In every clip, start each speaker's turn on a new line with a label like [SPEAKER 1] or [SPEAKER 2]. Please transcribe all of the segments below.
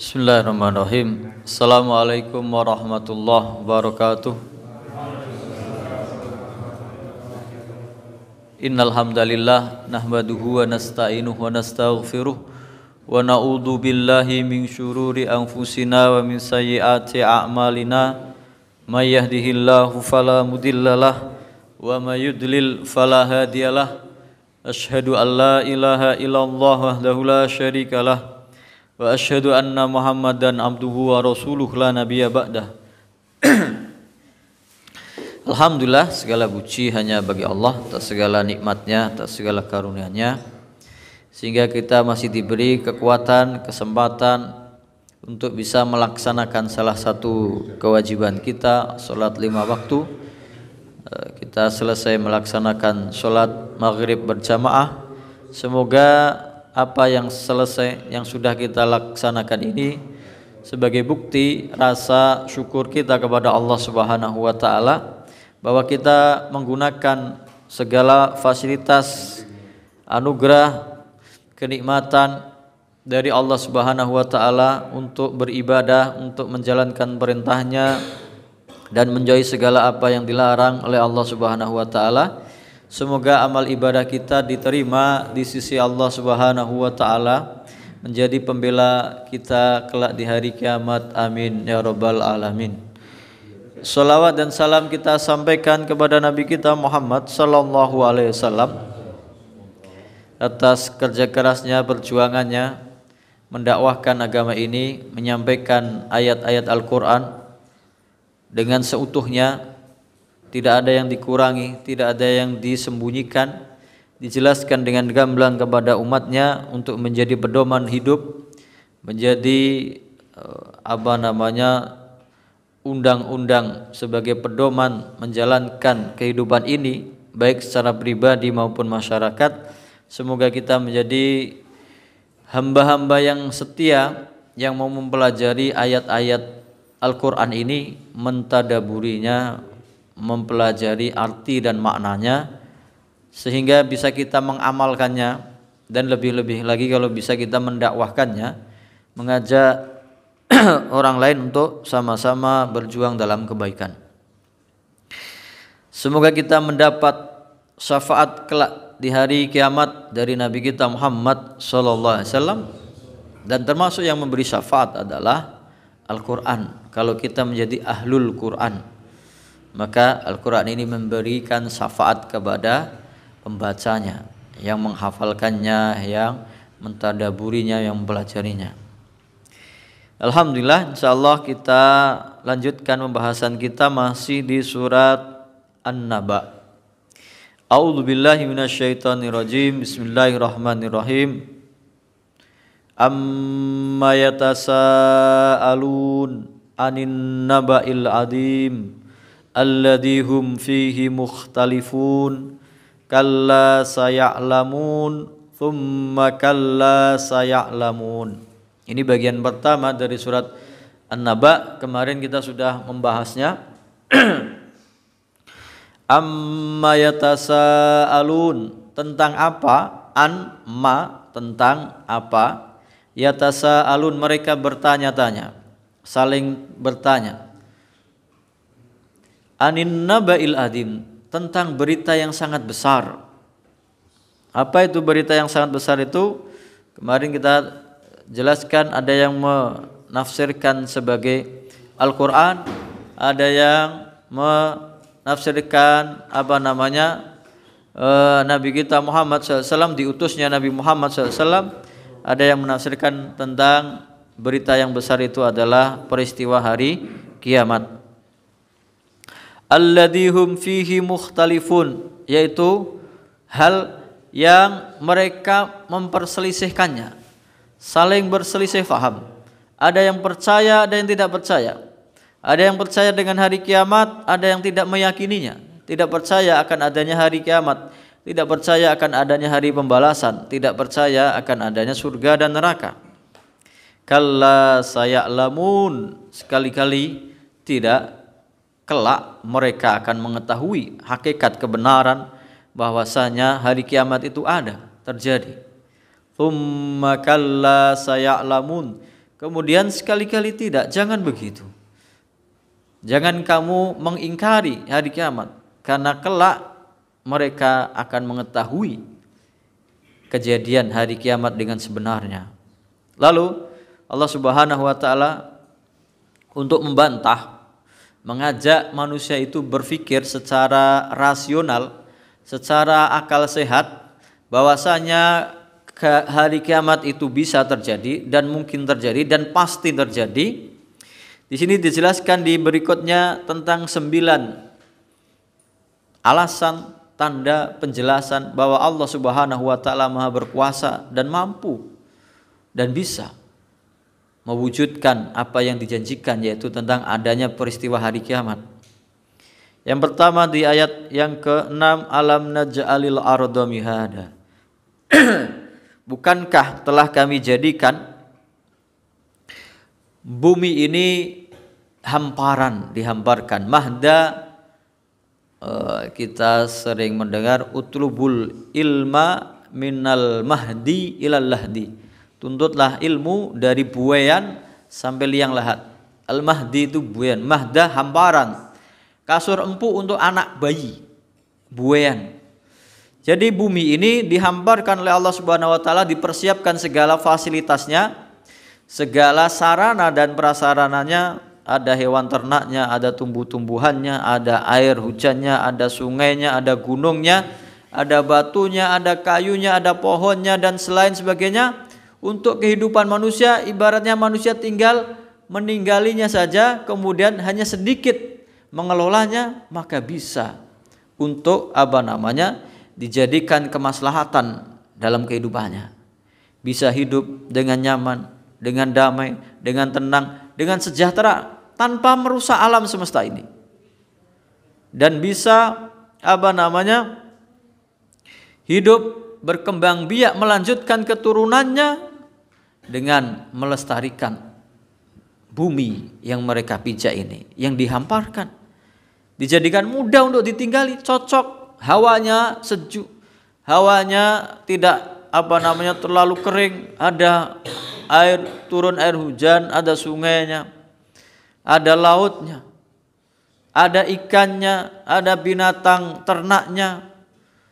[SPEAKER 1] Bismillahirrahmanirrahim. Assalamualaikum warahmatullahi wabarakatuh. Innal hamdalillah nahmaduhu wa nasta'inuhu wa nastaghfiruh wa na'udzu billahi min syururi anfusina wa min sayyiati a'malina. May yahdihillahu fala mudhillalah wa may yudlil fala hadiyalah. Asyhadu an la ilaha illallah wahdahu la syarikalah wa asyhadu anna Muhammadan abduhu wa rasuluh la nabiyya ba'dah. Alhamdulillah, segala puji hanya bagi Allah atas segala nikmatnya, atas segala karunia-Nya, sehingga kita masih diberi kekuatan, kesempatan untuk bisa melaksanakan salah satu kewajiban kita, sholat 5 waktu. Kita selesai melaksanakan sholat maghrib berjamaah. Semoga apa yang selesai, yang sudah kita laksanakan ini sebagai bukti rasa syukur kita kepada Allah Subhanahu wa taala bahwa kita menggunakan segala fasilitas, anugerah, kenikmatan dari Allah Subhanahu wa taala untuk beribadah, untuk menjalankan perintahnya dan menjauhi segala apa yang dilarang oleh Allah Subhanahu wa taala. Semoga amal ibadah kita diterima di sisi Allah Subhanahu wa taala, menjadi pembela kita kelak di hari kiamat. Amin ya rabbal alamin. Salawat dan salam kita sampaikan kepada Nabi kita Muhammad sallallahu alaihi wasallam atas kerja kerasnya, perjuangannya mendakwahkan agama ini, menyampaikan ayat-ayat Al-Qur'an dengan seutuhnya. Tidak ada yang dikurangi, tidak ada yang disembunyikan, dijelaskan dengan gamblang kepada umatnya untuk menjadi pedoman hidup, menjadi undang-undang sebagai pedoman menjalankan kehidupan ini, baik secara pribadi maupun masyarakat. Semoga kita menjadi hamba-hamba yang setia, yang mau mempelajari ayat-ayat Al-Quran ini, mentadaburinya, mempelajari arti dan maknanya, sehingga bisa kita mengamalkannya, dan lebih-lebih lagi kalau bisa kita mendakwahkannya, mengajak orang lain untuk sama-sama berjuang dalam kebaikan. Semoga kita mendapat syafaat kelak di hari kiamat dari Nabi kita Muhammad sallallahu alaihi wasallam, dan termasuk yang memberi syafaat adalah Al-Quran. Kalau kita menjadi ahlul Quran, maka Al-Quran ini memberikan syafaat kepada pembacanya, yang menghafalkannya, yang mentadaburinya, yang mempelajarinya. Alhamdulillah, insyaallah kita lanjutkan pembahasan kita masih di surat An-Naba. A'udzubillahi minasyaitonirrajim. Bismillahirrahmanirrahim. Amma yatasaalun anin naba'il adim alladzi hum fihi mukhtalifun kalla saya'lamun thumma kalla saya'lamun. Ini bagian pertama dari surat An-Naba. Kemarin kita sudah membahasnya. Amma yatasaalun, tentang apa? An ma, tentang apa? Yatasaalun, mereka bertanya-tanya, saling bertanya. Anin naba'il adim, tentang berita yang sangat besar. Apa itu berita yang sangat besar itu? Kemarin kita jelaskan, ada yang menafsirkan sebagai Al-Quran, ada yang menafsirkan Nabi kita Muhammad SAW, diutusnya Nabi Muhammad SAW. Ada yang menafsirkan tentang berita yang besar itu adalah peristiwa hari kiamat. Alladzi hum fihi mukhtalifun, yaitu hal yang mereka memperselisihkannya, saling berselisih faham. Ada yang percaya, ada yang tidak percaya. Ada yang percaya dengan hari kiamat, ada yang tidak meyakininya, tidak percaya akan adanya hari kiamat, tidak percaya akan adanya hari pembalasan, tidak percaya akan adanya surga dan neraka. Kalla saya'lamun, sekali-kali tidak, kelak mereka akan mengetahui hakikat kebenaran bahwasanya hari kiamat itu ada, terjadi. Tsumma kalla saya'lamun, kemudian sekali-kali tidak. Jangan begitu. Jangan kamu mengingkari hari kiamat, karena kelak mereka akan mengetahui kejadian hari kiamat dengan sebenarnya. Lalu Allah Subhanahu wa taala untuk membantah, mengajak manusia itu berpikir secara rasional, secara akal sehat, bahwasanya hari kiamat itu bisa terjadi dan mungkin terjadi dan pasti terjadi. Di sini dijelaskan di berikutnya tentang 9 alasan, tanda, penjelasan bahwa Allah Subhanahu wa taala Maha berkuasa dan mampu dan bisa mewujudkan apa yang dijanjikan, yaitu tentang adanya peristiwa hari kiamat. Yang pertama di ayat yang ke-6, alam naj'alil arda mihada. Bukankah telah kami jadikan bumi ini hamparan, dihamparkan. Mahda, kita sering mendengar utlubul ilma minal mahdi ilal lahdi. Tuntutlah ilmu dari buayan sampai liang lahat. Al mahdi itu buayan, mahda hamparan. Kasur empuk untuk anak bayi, buayan. Jadi bumi ini dihamparkan oleh Allah Subhanahu wa taala, dipersiapkan segala fasilitasnya, segala sarana dan prasarananya, ada hewan ternaknya, ada tumbuh-tumbuhannya, ada air hujannya, ada sungainya, ada gunungnya, ada batunya, ada kayunya, ada pohonnya dan selain sebagainya. Untuk kehidupan manusia, ibaratnya manusia tinggal meninggalinya saja, kemudian hanya sedikit mengelolanya, maka bisa untuk dijadikan kemaslahatan dalam kehidupannya. Bisa hidup dengan nyaman, dengan damai, dengan tenang, dengan sejahtera, tanpa merusak alam semesta ini. Dan bisa hidup, berkembang biak, melanjutkan keturunannya dengan melestarikan bumi yang mereka pijak ini, yang dihamparkan, dijadikan mudah untuk ditinggali, cocok, hawanya sejuk, hawanya tidak terlalu kering, ada turun air hujan, ada sungainya, ada lautnya, ada ikannya, ada binatang ternaknya,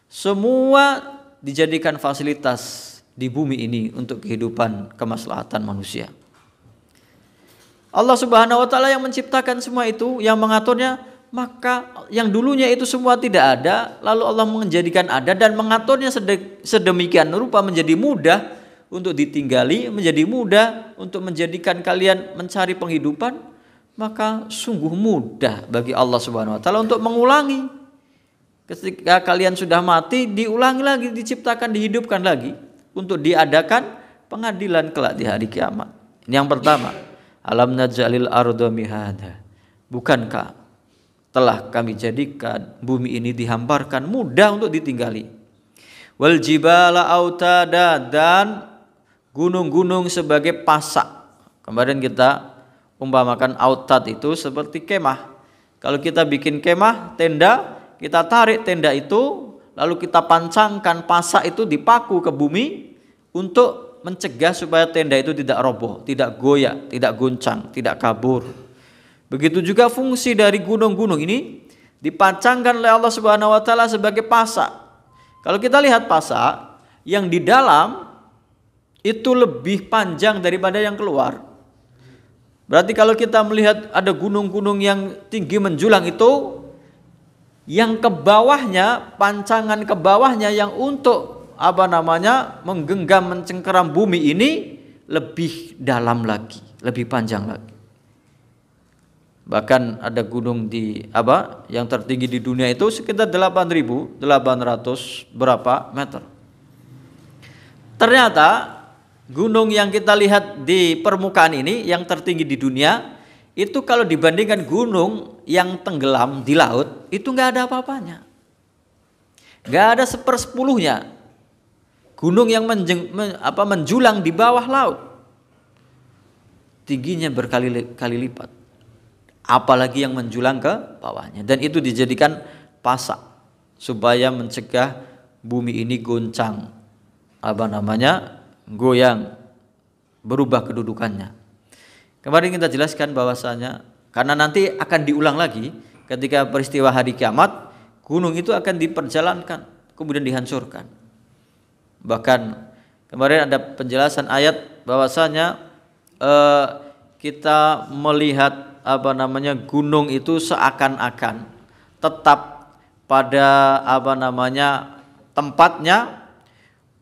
[SPEAKER 1] semua dijadikan fasilitas di bumi ini untuk kehidupan kemaslahatan manusia. Allah Subhanahu wa taala yang menciptakan semua itu, yang mengaturnya, maka yang dulunya itu semua tidak ada, lalu Allah menjadikan ada dan mengaturnya sedemikian rupa menjadi mudah untuk ditinggali, menjadi mudah untuk menjadikan kalian mencari penghidupan, maka sungguh mudah bagi Allah Subhanahu wa taala untuk mengulangi. Ketika kalian sudah mati, diulangi lagi, diciptakan, dihidupkan lagi untuk diadakan pengadilan kelak di hari kiamat. Ini yang pertama, alam naj'alil arda mihada. Bukankah telah kami jadikan bumi ini dihamparkan, mudah untuk ditinggali. Wal jibala autada, dan gunung-gunung sebagai pasak. Kemarin kita umpamakan autad itu seperti kemah. Kalau kita bikin kemah, tenda, kita tarik tenda itu, lalu kita pancangkan pasak itu dipaku ke bumi untuk mencegah supaya tenda itu tidak roboh, tidak goyah, tidak goncang, tidak kabur. Begitu juga fungsi dari gunung-gunung ini dipancangkan oleh Allah Subhanahu wa taala sebagai pasak. Kalau kita lihat pasak yang di dalam itu lebih panjang daripada yang keluar. Berarti kalau kita melihat ada gunung-gunung yang tinggi menjulang itu, yang ke bawahnya, pancangan ke bawahnya yang untuk menggenggam, mencengkeram bumi ini lebih dalam lagi, lebih panjang lagi. Bahkan ada gunung yang tertinggi di dunia itu sekitar 8.800 berapa meter. Ternyata gunung yang kita lihat di permukaan ini yang tertinggi di dunia itu kalau dibandingkan gunung yang tenggelam di laut itu nggak ada apa-apanya, nggak ada 1/10-nya. Gunung yang menjulang di bawah laut tingginya berkali-kali lipat, apalagi yang menjulang ke bawahnya. Dan itu dijadikan pasak supaya mencegah bumi ini goncang, goyang, berubah kedudukannya. Kemarin kita jelaskan bahwasanya karena nanti akan diulang lagi ketika peristiwa hari kiamat, gunung itu akan diperjalankan kemudian dihancurkan. Bahkan kemarin ada penjelasan ayat bahwasanya kita melihat gunung itu seakan-akan tetap pada tempatnya,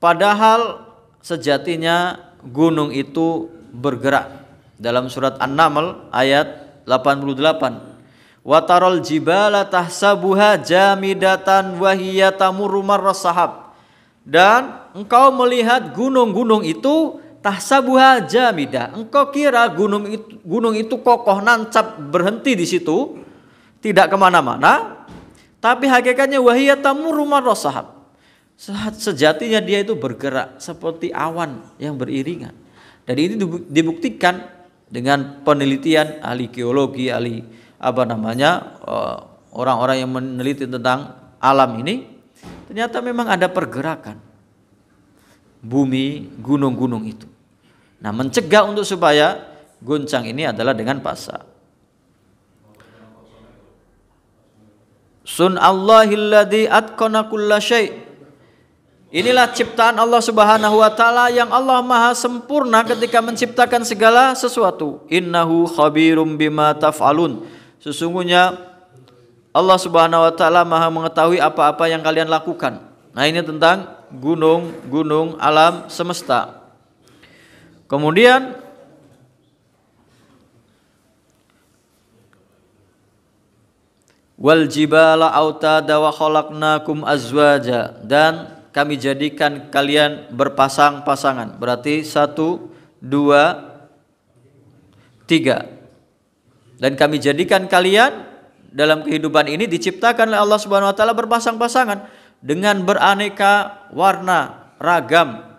[SPEAKER 1] padahal sejatinya gunung itu bergerak. Dalam surat An-Naml ayat 88, wa taral jibala tahsabuha jamidatan wa hiya tamurru marras sahab. Dan engkau melihat gunung-gunung itu tahsabuha jamida, engkau kira gunung itu kokoh, nancap, berhenti di situ, tidak kemana-mana, tapi hakikatnya wahiyya tamurru marras sahab, sejatinya dia itu bergerak seperti awan yang beriringan. Dan ini dibuktikan dengan penelitian ahli geologi, orang-orang yang meneliti tentang alam ini. Ternyata memang ada pergerakan bumi, gunung-gunung itu. Nah, mencegah untuk supaya goncang ini adalah dengan pasa. Sun'allahilladzi atqana kulla syai'. Inilah ciptaan Allah Subhanahu wa taala yang Allah Maha sempurna ketika menciptakan segala sesuatu. Innahu khabirum bima taf'alun. Sesungguhnya Allah Subhanahu wa taala Maha mengetahui apa-apa yang kalian lakukan. Nah, ini tentang gunung-gunung alam semesta. Kemudian wal jibala autada wa khalaqnakum azwaja, dan kami jadikan kalian berpasang-pasangan. Berarti 1, 2, 3. Dan kami jadikan kalian dalam kehidupan ini diciptakan oleh Allah Subhanahu wa taala berpasang-pasangan dengan beraneka warna, ragam.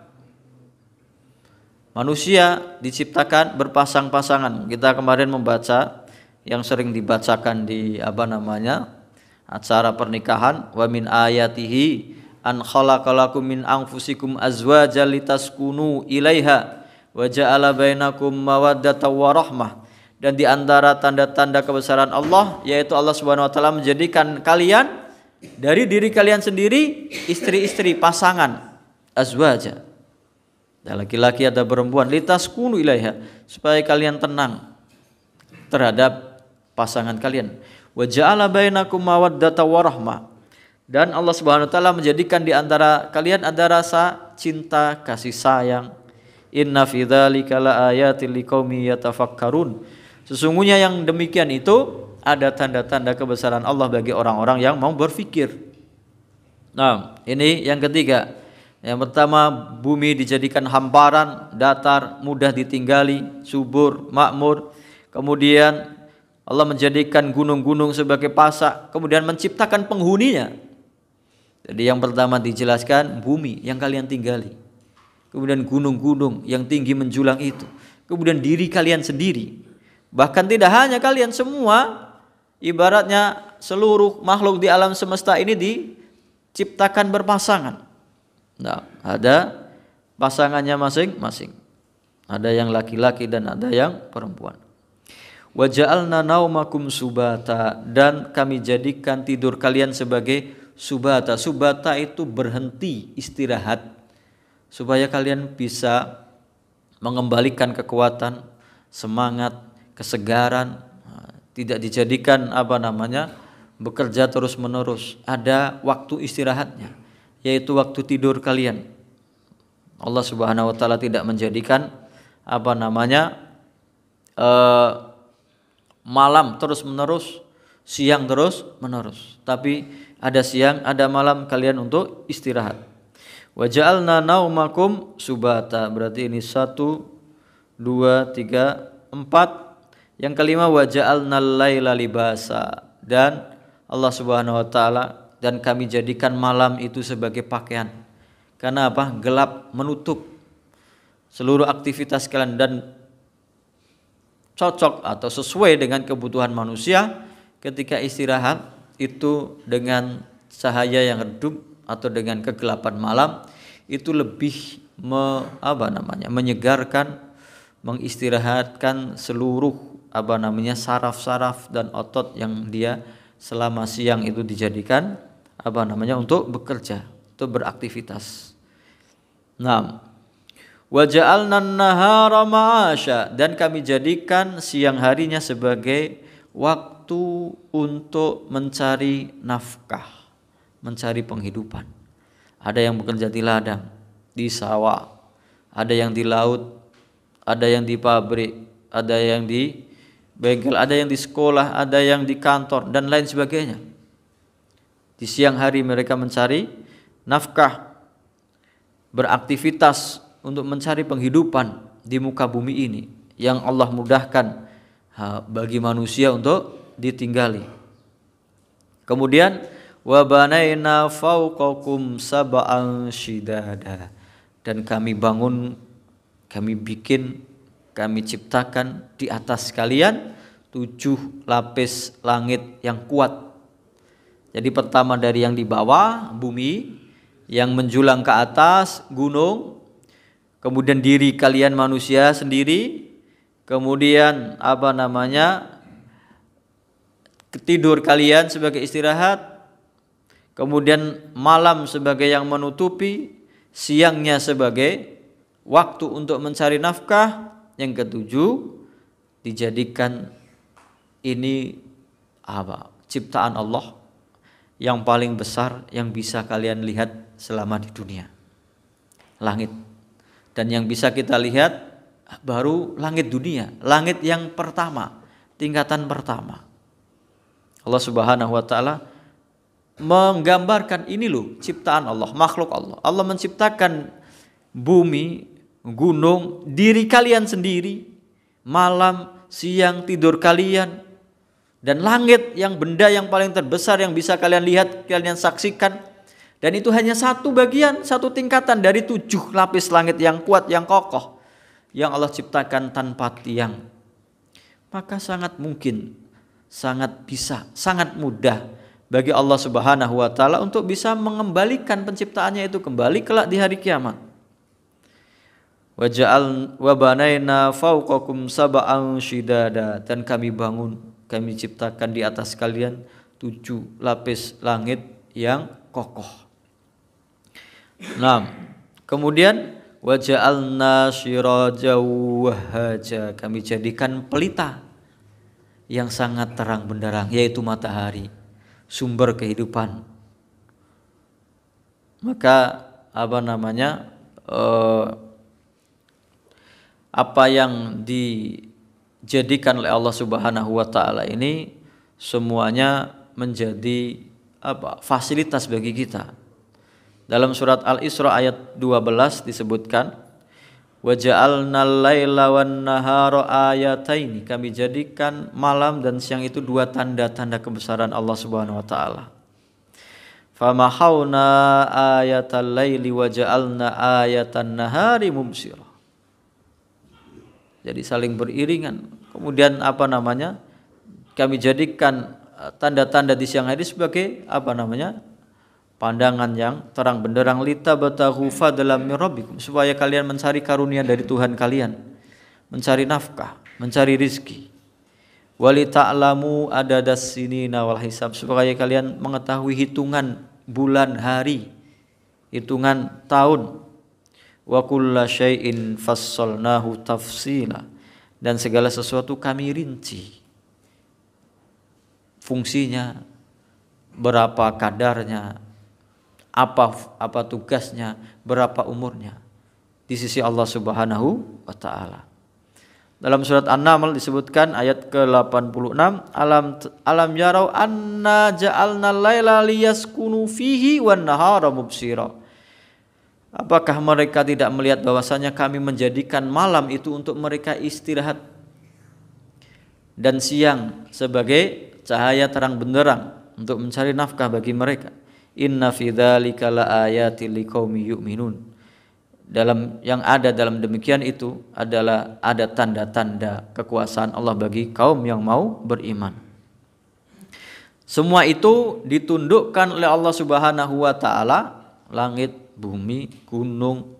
[SPEAKER 1] Manusia diciptakan berpasang-pasangan. Kita kemarin membaca yang sering dibacakan di acara pernikahan, wa min ayatihi an khalaqalakum min anfusikum azwajan litaskunu ilaiha wa ja'ala bainakum mawaddatan wa rahmah. Dan di antara tanda-tanda kebesaran Allah, yaitu Allah Subhanahu wa taala menjadikan kalian dari diri kalian sendiri istri-istri, pasangan, azwaja. Ada laki-laki, ada perempuan, litaskunu ilaiha, supaya kalian tenang terhadap pasangan kalian. Wa ja'ala bainakum mawaddatan wa rahmah. Dan Allah Subhanahu wa taala menjadikan di antara kalian ada rasa cinta, kasih sayang. Inna fi dzalika laayatil liqaumin yatafakkarun. Sesungguhnya yang demikian itu ada tanda-tanda kebesaran Allah bagi orang-orang yang mau berfikir. Nah, ini yang ketiga. Yang pertama, bumi dijadikan hamparan, datar, mudah ditinggali, subur, makmur. Kemudian Allah menjadikan gunung-gunung sebagai pasak, kemudian menciptakan penghuninya. Jadi yang pertama dijelaskan bumi yang kalian tinggali, kemudian gunung-gunung yang tinggi menjulang itu, kemudian diri kalian sendiri. Bahkan tidak hanya kalian, semua, ibaratnya seluruh makhluk di alam semesta ini diciptakan berpasangan. Nah, ada pasangannya masing-masing. Ada yang laki-laki dan ada yang perempuan. Wa ja'alna naumakum subata, dan kami jadikan tidur kalian sebagai subata. Subata itu berhenti, istirahat, supaya kalian bisa mengembalikan kekuatan, semangat, kesegaran, tidak dijadikan bekerja terus-menerus. Ada waktu istirahatnya, yaitu waktu tidur kalian. Allah Subhanahu wa taala tidak menjadikan malam terus-menerus, siang terus-menerus, tapi ada siang, ada malam kalian untuk istirahat. Wa ja'alna naumakum subata, berarti ini 1, 2, 3, 4. Yang kelima, wa ja'alnal laila libasa, dan Allah Subhanahu wa taala, dan kami jadikan malam itu sebagai pakaian. Karena apa? Gelap, menutup seluruh aktivitas kalian, dan cocok atau sesuai dengan kebutuhan manusia ketika istirahat itu dengan cahaya yang redup atau dengan kegelapan malam itu lebih menyegarkan, mengistirahatkan seluruh saraf-saraf dan otot yang dia selama siang itu dijadikan untuk bekerja, untuk beraktivitas. Nah, wa ja'alna an-nahara ma'asya, dan kami jadikan siang harinya sebagai waktu untuk mencari nafkah, mencari penghidupan. Ada yang bekerja di ladang, di sawah, ada yang di laut, ada yang di pabrik, ada yang di bengkel, ada yang di sekolah, ada yang di kantor dan lain sebagainya. Di siang hari mereka mencari nafkah, beraktivitas untuk mencari penghidupan di muka bumi ini yang Allah mudahkan bagi manusia untuk ditinggali. Kemudian wa banaina fawqakum sab'an shidada, dan kami bangun, kami bikin, kami ciptakan di atas kalian 7 lapis langit yang kuat. Jadi pertama dari yang di bawah bumi, yang menjulang ke atas gunung, kemudian diri kalian manusia sendiri, kemudian tidur kalian sebagai istirahat, kemudian malam sebagai yang menutupi, siangnya sebagai waktu untuk mencari nafkah. Yang ketujuh, dijadikan ini ciptaan Allah yang paling besar yang bisa kalian lihat selama di dunia, langit. Dan yang bisa kita lihat baru langit dunia, langit yang pertama, tingkatan pertama. Allah Subhanahu wa taala menggambarkan ini loh ciptaan Allah, makhluk Allah. Allah menciptakan bumi, gunung, diri kalian sendiri, malam, siang, tidur kalian, dan langit yang benda yang paling terbesar yang bisa kalian lihat, kalian saksikan. Dan itu hanya satu bagian, satu tingkatan dari 7 lapis langit yang kuat, yang kokoh, yang Allah ciptakan tanpa tiang. Maka sangat mungkin, sangat bisa, sangat mudah bagi Allah Subhanahu wa taala untuk bisa mengembalikan penciptaannya itu kembali kelak di hari kiamat. Wa banaina fawqakum sab'an shidada, dan kami bangun, kami ciptakan di atas kalian 7 lapis langit yang kokoh. Nah, kemudian wa ja'alna sirajan wahhaja, kami jadikan pelita yang sangat terang benderang, yaitu matahari, sumber kehidupan. Maka apa yang dijadikan oleh Allah Subhanahu wa taala ini semuanya menjadi fasilitas bagi kita. Dalam surat Al-Isra ayat 12 disebutkan, wa ja'alnal laila wan nahara ayataini, kami jadikan malam dan siang itu 2 tanda-tanda kebesaran Allah Subhanahu wa taala. Famahawna ayatal laili wa ja'alna ayatan nahari mubsira. Jadi saling beriringan. Kemudian kami jadikan tanda-tanda di siang hari sebagai pandangan yang terang benderang, litabtaghu fadlan min rabbikum, supaya kalian mencari karunia dari Tuhan kalian, mencari nafkah, mencari rizki. Walita'lamu adadas sinina wal hisab, supaya kalian mengetahui hitungan bulan hari, hitungan tahun. Wa kulla syai'in fassalnahu tafsila, dan segala sesuatu kami rinci fungsinya, berapa kadarnya, apa tugasnya, berapa umurnya di sisi Allah Subhanahu wa taala. Dalam surat An-Naml disebutkan ayat ke-86, alam yarau anna ja'alna laila liyaskunu fihi wan nahara mubsira. Apakah mereka tidak melihat bahwasanya kami menjadikan malam itu untuk mereka istirahat dan siang sebagai cahaya terang benderang untuk mencari nafkah bagi mereka. Inna fi dzalika laayatil liqaumi yu'minun. Yang ada dalam demikian itu adalah ada tanda-tanda kekuasaan Allah bagi kaum yang mau beriman. Semua itu ditundukkan oleh Allah Subhanahu wa taala, langit, bumi, gunung,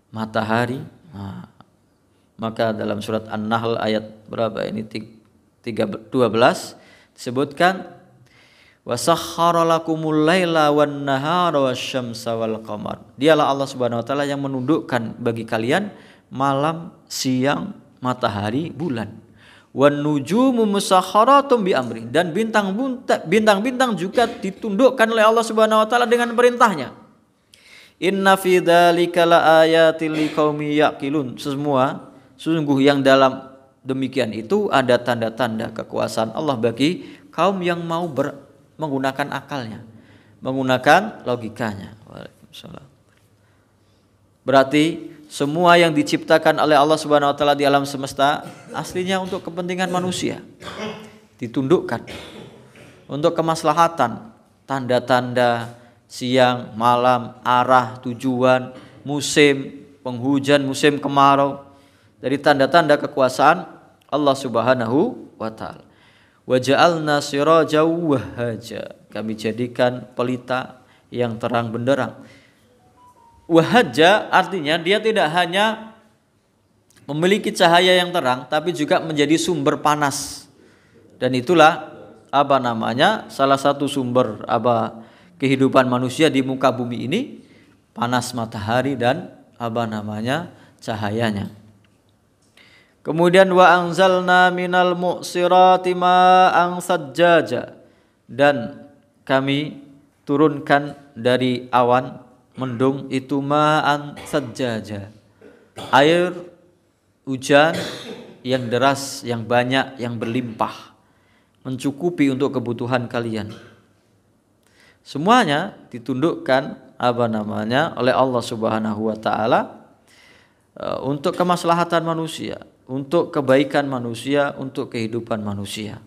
[SPEAKER 1] matahari, Maka dalam surat An-Nahl ayat berapa ini 12 disebutkan wasakhkhara lakumul laila wan nahara wasyamsa wal qamar. Dialah Allah Subhanahu wa taala yang menundukkan bagi kalian malam, siang, matahari, bulan. Wan nujumu musakhkharatum bi amri, dan bintang-bintang juga ditundukkan oleh Allah Subhanahu wa taala dengan perintahnya. Inna fi dzalika laayatil liqaumi yaqilun. Sesungguh yang dalam demikian itu ada tanda-tanda kekuasaan Allah bagi kaum yang mau menggunakan akalnya, menggunakan logikanya. Waalaikumsalam. Berarti semua yang diciptakan oleh Allah Subhanahu wa taala di alam semesta aslinya untuk kepentingan manusia. Ditundukkan untuk kemaslahatan, tanda-tanda siang, malam, arah, tujuan, musim penghujan, musim kemarau, dari tanda-tanda kekuasaan Allah Subhanahu wa taala. Wa ja'alna sirajan wahhaja, kami jadikan pelita yang terang benderang. Wahhaja artinya dia tidak hanya memiliki cahaya yang terang, tapi juga menjadi sumber panas. Dan itulah salah satu sumber kehidupan manusia di muka bumi ini, panas matahari dan cahayanya. Kemudian wa anzalna minal mu'sirati ma'an sajjaja, dan kami turunkan dari awan mendung itu ma'an sajjaja, air hujan yang deras, yang banyak, yang berlimpah, mencukupi untuk kebutuhan kalian. Semuanya ditundukkan oleh Allah Subhanahu wa taala untuk kemaslahatan manusia, untuk kebaikan manusia, untuk kehidupan manusia.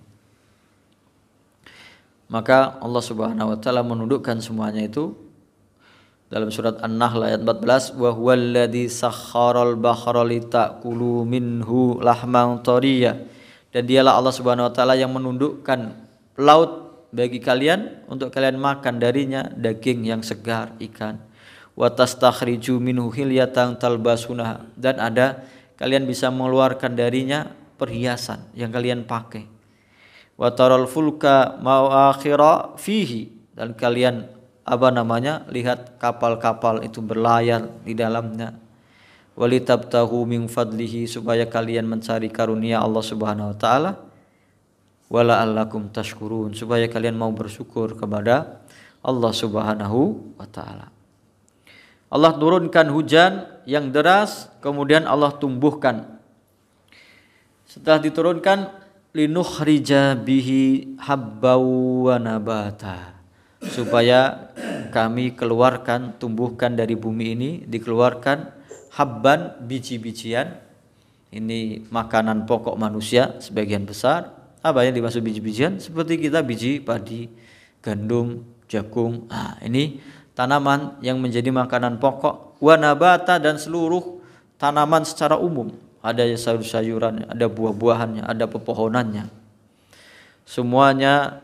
[SPEAKER 1] Maka Allah Subhanahu wa taala menundukkan semuanya itu dalam surat An-Nahl ayat 14, wa huwallazi sakharal bahra litakulu minhu lahman thariya, dan dialah Allah Subhanahu wa taala yang menundukkan laut bagi kalian untuk kalian makan darinya daging yang segar, ikan. Wa tastakhriju minhu hilyatan talbasunaha, dan kalian bisa mengeluarkan darinya perhiasan yang kalian pakai. Wa taral fulka ma'akhira fihi, dan kalian lihat kapal-kapal itu berlayar di dalamnya. Walitabtahu min fadlihi, supaya kalian mencari karunia Allah Subhanahu wa taala. Wala'allakum tashkurun, supaya kalian mau bersyukur kepada Allah Subhanahu wa taala. Allah turunkan hujan yang deras, kemudian Allah tumbuhkan. Setelah diturunkan, linukhrija bihi habbaw wa nabata, supaya kami tumbuhkan dari bumi ini, dikeluarkan habban, biji-bijian. Ini makanan pokok manusia sebagian besar. Apa yang dimaksud biji-bijian? Seperti kita biji padi, gandum, jagung. Ini tanaman yang menjadi makanan pokok. Wa nabata, dan seluruh tanaman secara umum. Ada sayur-sayuran, ada buah-buahannya, ada pepohonannya. Semuanya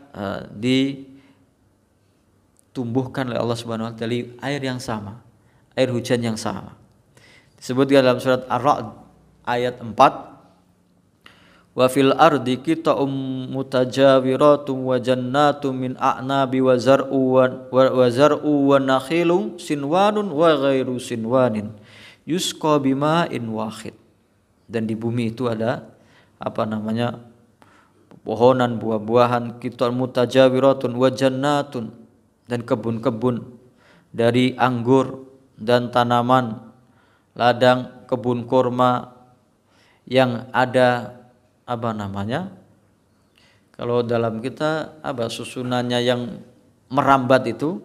[SPEAKER 1] ditumbuhkan oleh Allah Subhanahu wa taala dari air yang sama, air hujan yang sama. Disebutkan dalam surat Ar-Ra'd ayat 4, wa fil ardi qita'um mutajawiratun wa jannatun min a'nabi wa zar'u wa nakhilun sinwanun wa ghairu sinwanin yusqa bima'in wahid. Dan di bumi itu ada pepohonan, buah-buahan, qita'um mutajawiratun wa jannatun, dan kebun-kebun dari anggur dan tanaman ladang, kebun kurma yang ada kalau dalam kita susunannya yang merambat itu,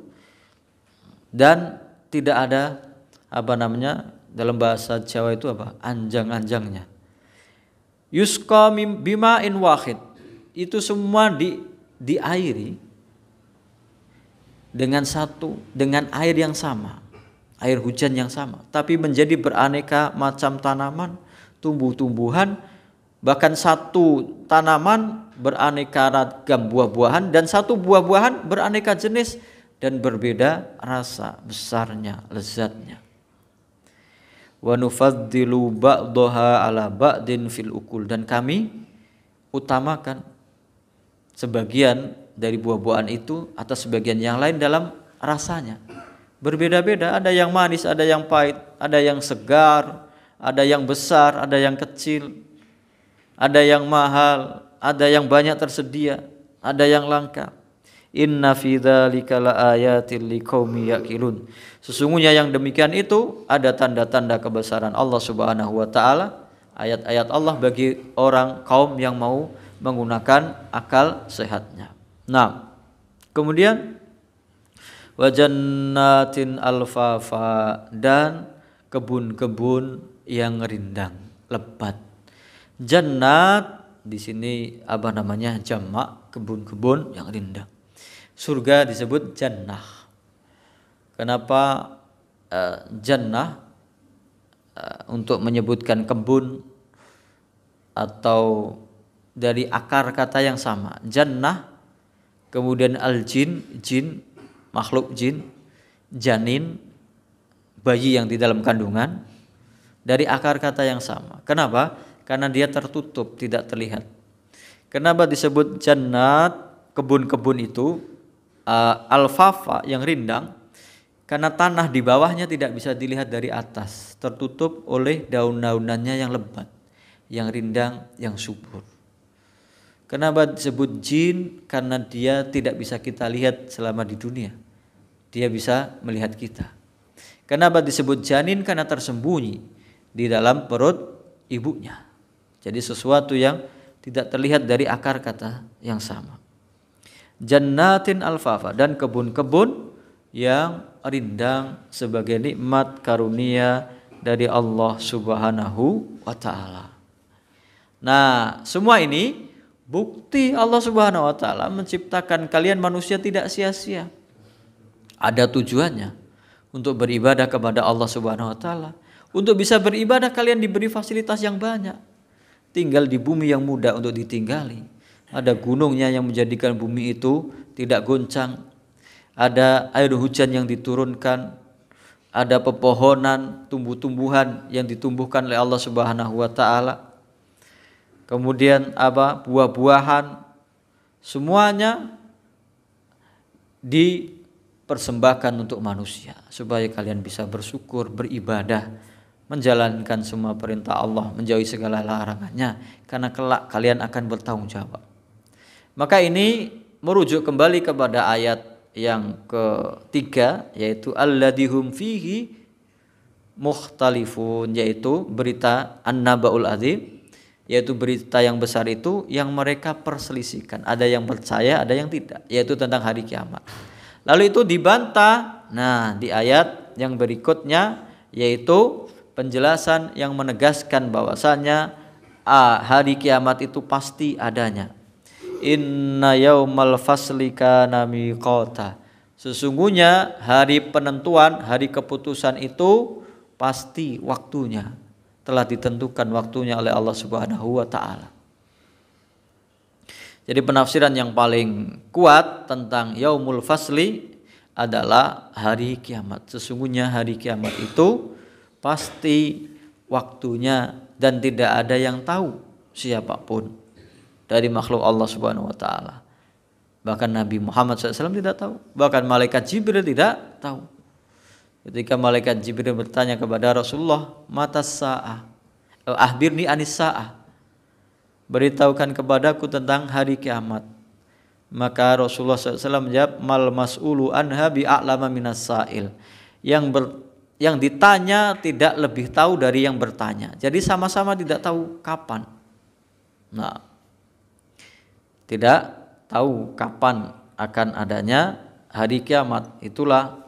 [SPEAKER 1] dan tidak ada dalam bahasa Jawa itu anjang-anjangnya. Yusqa bima'in wahid, itu semua diairi dengan air yang sama, air hujan yang sama, tapi menjadi beraneka macam tanaman, tumbuh-tumbuhan. Bahkan satu tanaman beraneka ragam buah-buahan, dan satu buah-buahan beraneka jenis dan berbeda rasa, besarnya, lezatnya. wa nufaddilu ba'daha ala ba'din fil ukul, dan kami utamakan sebagian dari buah-buahan itu atas sebagian yang lain dalam rasanya. Berbeda-beda, ada yang manis, ada yang pahit, ada yang segar, ada yang besar, ada yang kecil, ada yang mahal, ada yang banyak tersedia, ada yang langka. Inna fi dzalika laayatil liqaumi yaqilun. Sesungguhnya yang demikian itu ada tanda-tanda kebesaran Allah Subhanahu wa taala, ayat-ayat Allah bagi orang kaum yang mau menggunakan akal sehatnya. Nah, kemudian wa jannatin alfafa, dan kebun-kebun yang rindang, lebat. Jannat di sini apa namanya? Jamak, kebun-kebun yang rindang. Surga disebut jannah. Kenapa jannah? Untuk menyebutkan kebun atau dari akar kata yang sama. Jannah, kemudian al-jin, jin, makhluk jin, janin, bayi yang di dalam kandungan, dari akar kata yang sama. Kenapa? Karena dia tertutup, tidak terlihat. Kenapa disebut jannat, kebun-kebun itu alfafa, yang rindang? Karena tanah di bawahnya tidak bisa dilihat dari atas, tertutup oleh daun-daunannya yang lebat, yang rindang, yang subur. Kenapa disebut jin? Karena dia tidak bisa kita lihat selama di dunia, dia bisa melihat kita. Kenapa disebut janin? Karena tersembunyi di dalam perut ibunya. Jadi sesuatu yang tidak terlihat dari akar kata yang sama. Jannatin alfafa, dan kebun-kebun yang rindang sebagai nikmat karunia dari Allah Subhanahu wa taala. Nah, semua ini bukti Allah Subhanahu wa taala menciptakan kalian manusia tidak sia-sia. Ada tujuannya, untuk beribadah kepada Allah Subhanahu wa taala. Untuk bisa beribadah kalian diberi fasilitas yang banyak. Tinggal di bumi yang mudah untuk ditinggali. Ada gunungnya yang menjadikan bumi itu tidak goncang. Ada air hujan yang diturunkan. Ada pepohonan, tumbuh-tumbuhan yang ditumbuhkan oleh Allah Subhanahu wa taala. Kemudian buah-buahan, semuanya dipersembahkan untuk manusia supaya kalian bisa bersyukur, beribadah, menjalankan semua perintah Allah, menjauhi segala larangannya, karena kelak kalian akan bertanggung jawab. Maka ini merujuk kembali kepada ayat yang ketiga, yaitu alladihum fihi mukhtalifun, yaitu berita an-naba'ul adzim, yaitu berita yang besar itu yang mereka perselisihkan. Ada yang percaya, ada yang tidak, yaitu tentang hari kiamat. Lalu itu dibantah. Nah, di ayat yang berikutnya yaitu penjelasan yang menegaskan bahwasannya hari kiamat itu pasti adanya. Inna yaumal fasli kana miqata. Sesungguhnya hari penentuan, hari keputusan itu pasti waktunya, telah ditentukan waktunya oleh Allah Subhanahu wa taala. Jadi penafsiran yang paling kuat tentang yaumul fasli adalah hari kiamat. Sesungguhnya hari kiamat itu pasti waktunya, dan tidak ada yang tahu siapapun dari makhluk Allah Subhanahu wa taala. Bahkan Nabi Muhammad SAW tidak tahu, bahkan malaikat Jibril tidak tahu. Ketika malaikat Jibril bertanya kepada Rasulullah, "Matas sa'ah? Ahbirni anis sa'ah." Beritahukan kepadaku tentang hari kiamat. Maka Rasulullah SAW menjawab, "Mal mas'ulu anha bi'a'lama minas sa'il." Yang ditanya tidak lebih tahu dari yang bertanya. Jadi sama-sama tidak tahu kapan. Nah, tidak tahu kapan akan adanya hari kiamat. Itulah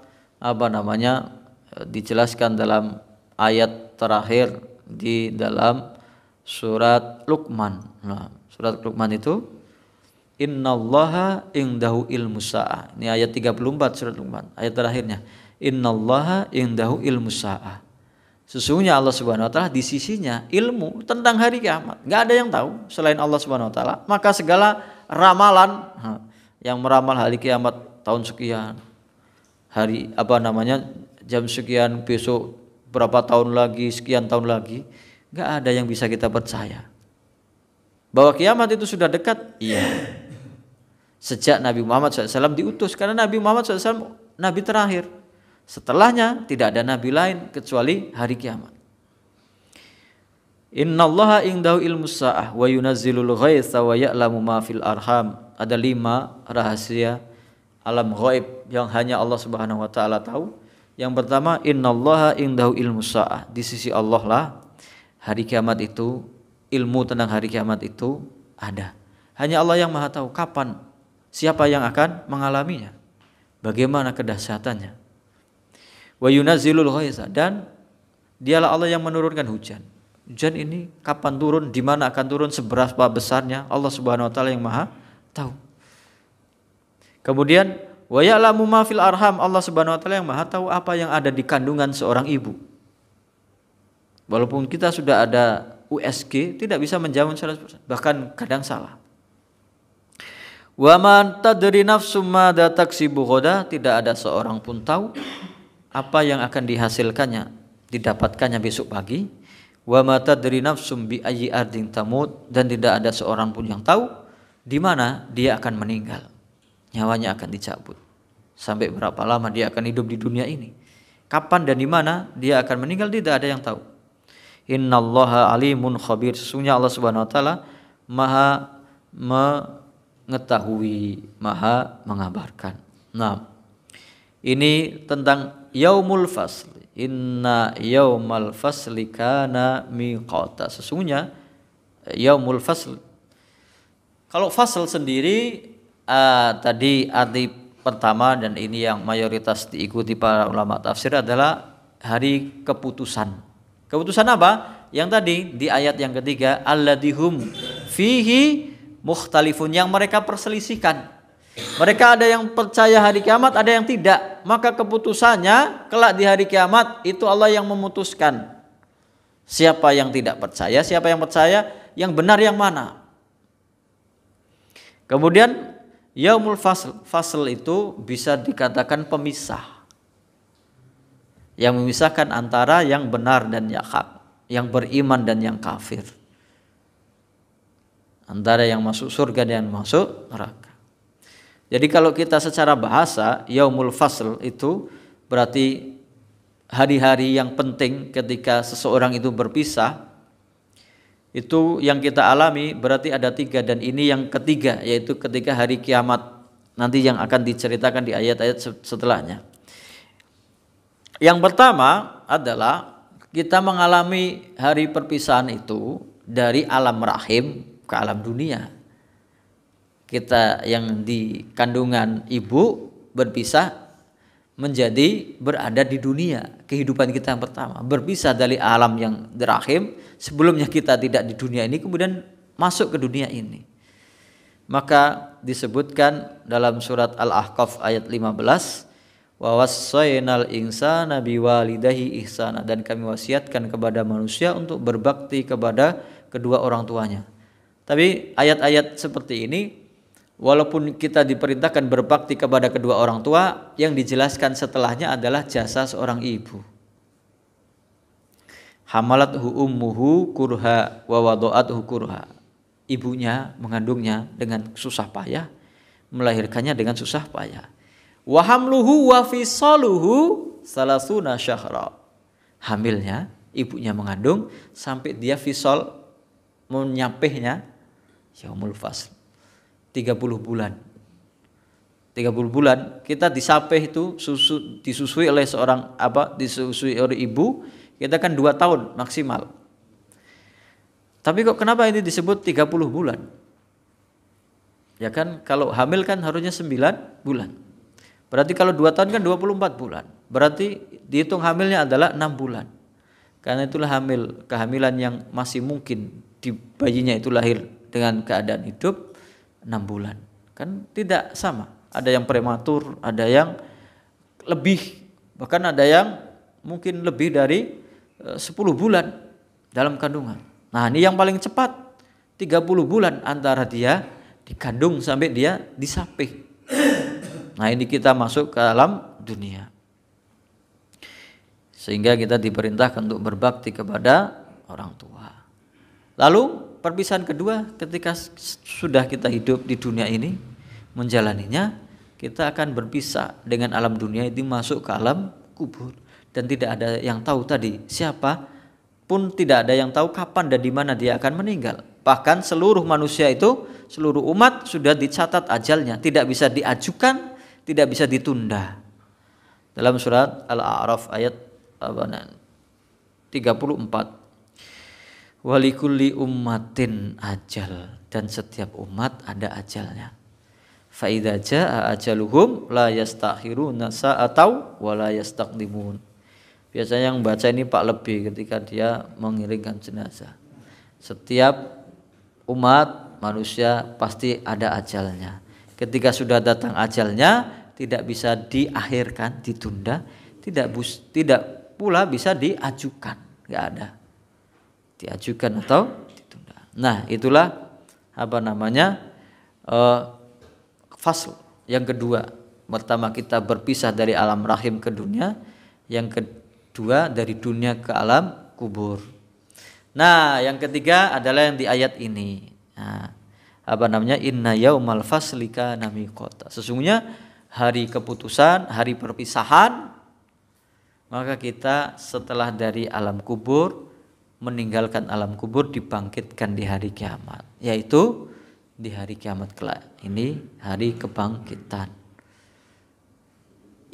[SPEAKER 1] dijelaskan dalam ayat terakhir di dalam surat Luqman. Nah, surat Luqman itu innallaha indahu ilmus sa'ah. Ini ayat 34 surat Luqman, ayat terakhirnya. Innallaha indahu ilmus sa'ah. Sesungguhnya Allah Subhanahu wa taala di sisinya ilmu tentang hari kiamat. Enggak ada yang tahu selain Allah Subhanahu wa taala. Maka segala ramalan yang meramal hari kiamat tahun sekian, hari jam sekian besok berapa tahun lagi, sekian tahun lagi, nggak ada yang bisa kita percaya. Bahwa kiamat itu sudah dekat, iya. Sejak Nabi Muhammad SAW diutus, karena Nabi Muhammad SAW Nabi terakhir. Setelahnya tidak ada Nabi lain kecuali hari kiamat. Innallaha indahu ilmus sa'ah wa yunazzilul ghaitsa wa ya'lamu ma fil arham. Ada 5 rahasia alam ghaib yang hanya Allah Subhanahu wa taala tahu. Yang pertama, innallaha indahu ilmus sa'ah. Di sisi Allah lah hari kiamat itu, ilmu tentang hari kiamat itu ada. Hanya Allah yang Maha tahu kapan, siapa yang akan mengalaminya, bagaimana kedahsyatannya. Wa yunazzilul ghaitsa, dan dialah Allah yang menurunkan hujan. Hujan ini kapan turun, di mana akan turun, seberapa besarnya, Allah Subhanahu wa taala yang Maha tahu. Kemudian wa ya'lamu ma fil arham, Allah Subhanahu wa taala yang Maha tahu apa yang ada di kandungan seorang ibu. Walaupun kita sudah ada USG, tidak bisa menjawab 100%, bahkan kadang salah. Wa man tadri nafsum madza taksibu ghadan, tidak ada seorang pun tahu apa yang akan dihasilkannya, didapatkannya besok pagi. Wa ma tadri nafsum bi ayyi ardin tamut, dan tidak ada seorang pun yang tahu di mana dia akan meninggal, nyawanya akan dicabut. Sampai berapa lama dia akan hidup di dunia ini, kapan dan di mana dia akan meninggal, tidak ada yang tahu. Innallaha alimun khabir, sesungguhnya Allah Subhanahu wa taala Maha mengetahui, Maha mengabarkan. Nah, ini tentang yaumul fasl. Inna yaumal fasli kana miqata. Sesungguhnya yaumul fasl. Kalau fasl sendiri tadi arti pertama, dan ini yang mayoritas diikuti para ulama tafsir, adalah hari keputusan. Keputusan apa? Yang tadi di ayat yang ketiga, alladihum fihi mukhtalifun, yang mereka perselisihkan. Mereka ada yang percaya hari kiamat, ada yang tidak. Maka keputusannya kelak di hari kiamat itu Allah yang memutuskan. Siapa yang tidak percaya, siapa yang percaya, yang benar yang mana. Kemudian yaumul fasl. Fasl itu bisa dikatakan pemisah, yang memisahkan antara yang benar dan yang hak, yang beriman dan yang kafir, antara yang masuk surga dan yang masuk neraka. Jadi kalau kita secara bahasa, yaumul fasl itu berarti hari-hari yang penting ketika seseorang itu berpisah. Itu yang kita alami berarti ada 3, dan ini yang ketiga, yaitu ketika hari kiamat nanti yang akan diceritakan di ayat-ayat setelahnya. Yang pertama adalah kita mengalami hari perpisahan itu dari alam rahim ke alam dunia. Kita yang di kandungan ibu berpisah menjadi berada di dunia. Kehidupan kita yang pertama berpisah dari alam yang di rahim, sebelumnya kita tidak di dunia ini, kemudian masuk ke dunia ini. Maka disebutkan dalam surat Al-Ahqaf ayat 15, wa wassaynal insana biwalidayhi ihsana, dan kami wasiatkan kepada manusia untuk berbakti kepada kedua orang tuanya. Tapi ayat-ayat seperti ini, walaupun kita diperintahkan berbakti kepada kedua orang tua, yang dijelaskan setelahnya adalah jasa seorang ibu. Hamalathu ummuhu kurha wa wada'athu kurha. Ibunya mengandungnya dengan susah payah, melahirkannya dengan susah payah. Wa hamluhu wa fisaluhu salasuna syahra. Hamilnya, ibunya mengandung sampai dia fisal, menyapihnya yaumul fasl, 30 bulan. 30 bulan kita disapih itu, disusui oleh seorang disusui oleh ibu, kita kan 2 tahun maksimal. Tapi kok kenapa ini disebut 30 bulan? Ya kan kalau hamil kan harusnya 9 bulan. Berarti kalau 2 tahun kan 24 bulan. Berarti dihitung hamilnya adalah 6 bulan. Karena itulah kehamilan yang masih mungkin di bayinya itu lahir dengan keadaan hidup 6 bulan. Kan tidak sama. Ada yang prematur, ada yang lebih, bahkan ada yang mungkin lebih dari 10 bulan dalam kandungan. Nah, ini yang paling cepat 30 bulan antara dia dikandung sampai dia disapih. Nah, ini kita masuk ke alam dunia. Sehingga kita diperintahkan untuk berbakti kepada orang tua. Lalu perpisahan kedua, ketika sudah kita hidup di dunia ini menjalaninya, kita akan berpisah dengan alam dunia itu, masuk ke alam kubur, dan tidak ada yang tahu tadi siapa pun, tidak ada yang tahu kapan dan di mana dia akan meninggal. Bahkan seluruh manusia itu, seluruh umat sudah dicatat ajalnya, tidak bisa diajukan, tidak bisa ditunda. Dalam surat Al-A'raf ayat 34, walikulli ummatin ajal, dan setiap umat ada ajalnya. Fa idza jaa ajaluhum la yastakhiruna sa'atau wa la yastaqdimun. Biasanya yang baca ini Pak Lebih ketika dia mengiringkan jenazah. Setiap umat manusia pasti ada ajalnya. Ketika sudah datang ajalnya, tidak bisa diakhirkan, ditunda, tidak pula bisa diajukan, enggak ada. Diajukan atau ditunda. Nah, itulah fasl yang kedua. Pertama, kita berpisah dari alam rahim ke dunia. Yang kedua, dari dunia ke alam kubur. Nah, yang ketiga adalah yang di ayat ini. Nah, inna yaumal fasli kana miqata. Sesungguhnya hari keputusan, hari perpisahan, maka kita setelah dari alam kubur, meninggalkan alam kubur, dibangkitkan di hari kiamat, yaitu di hari kiamat kelak. Ini hari kebangkitan.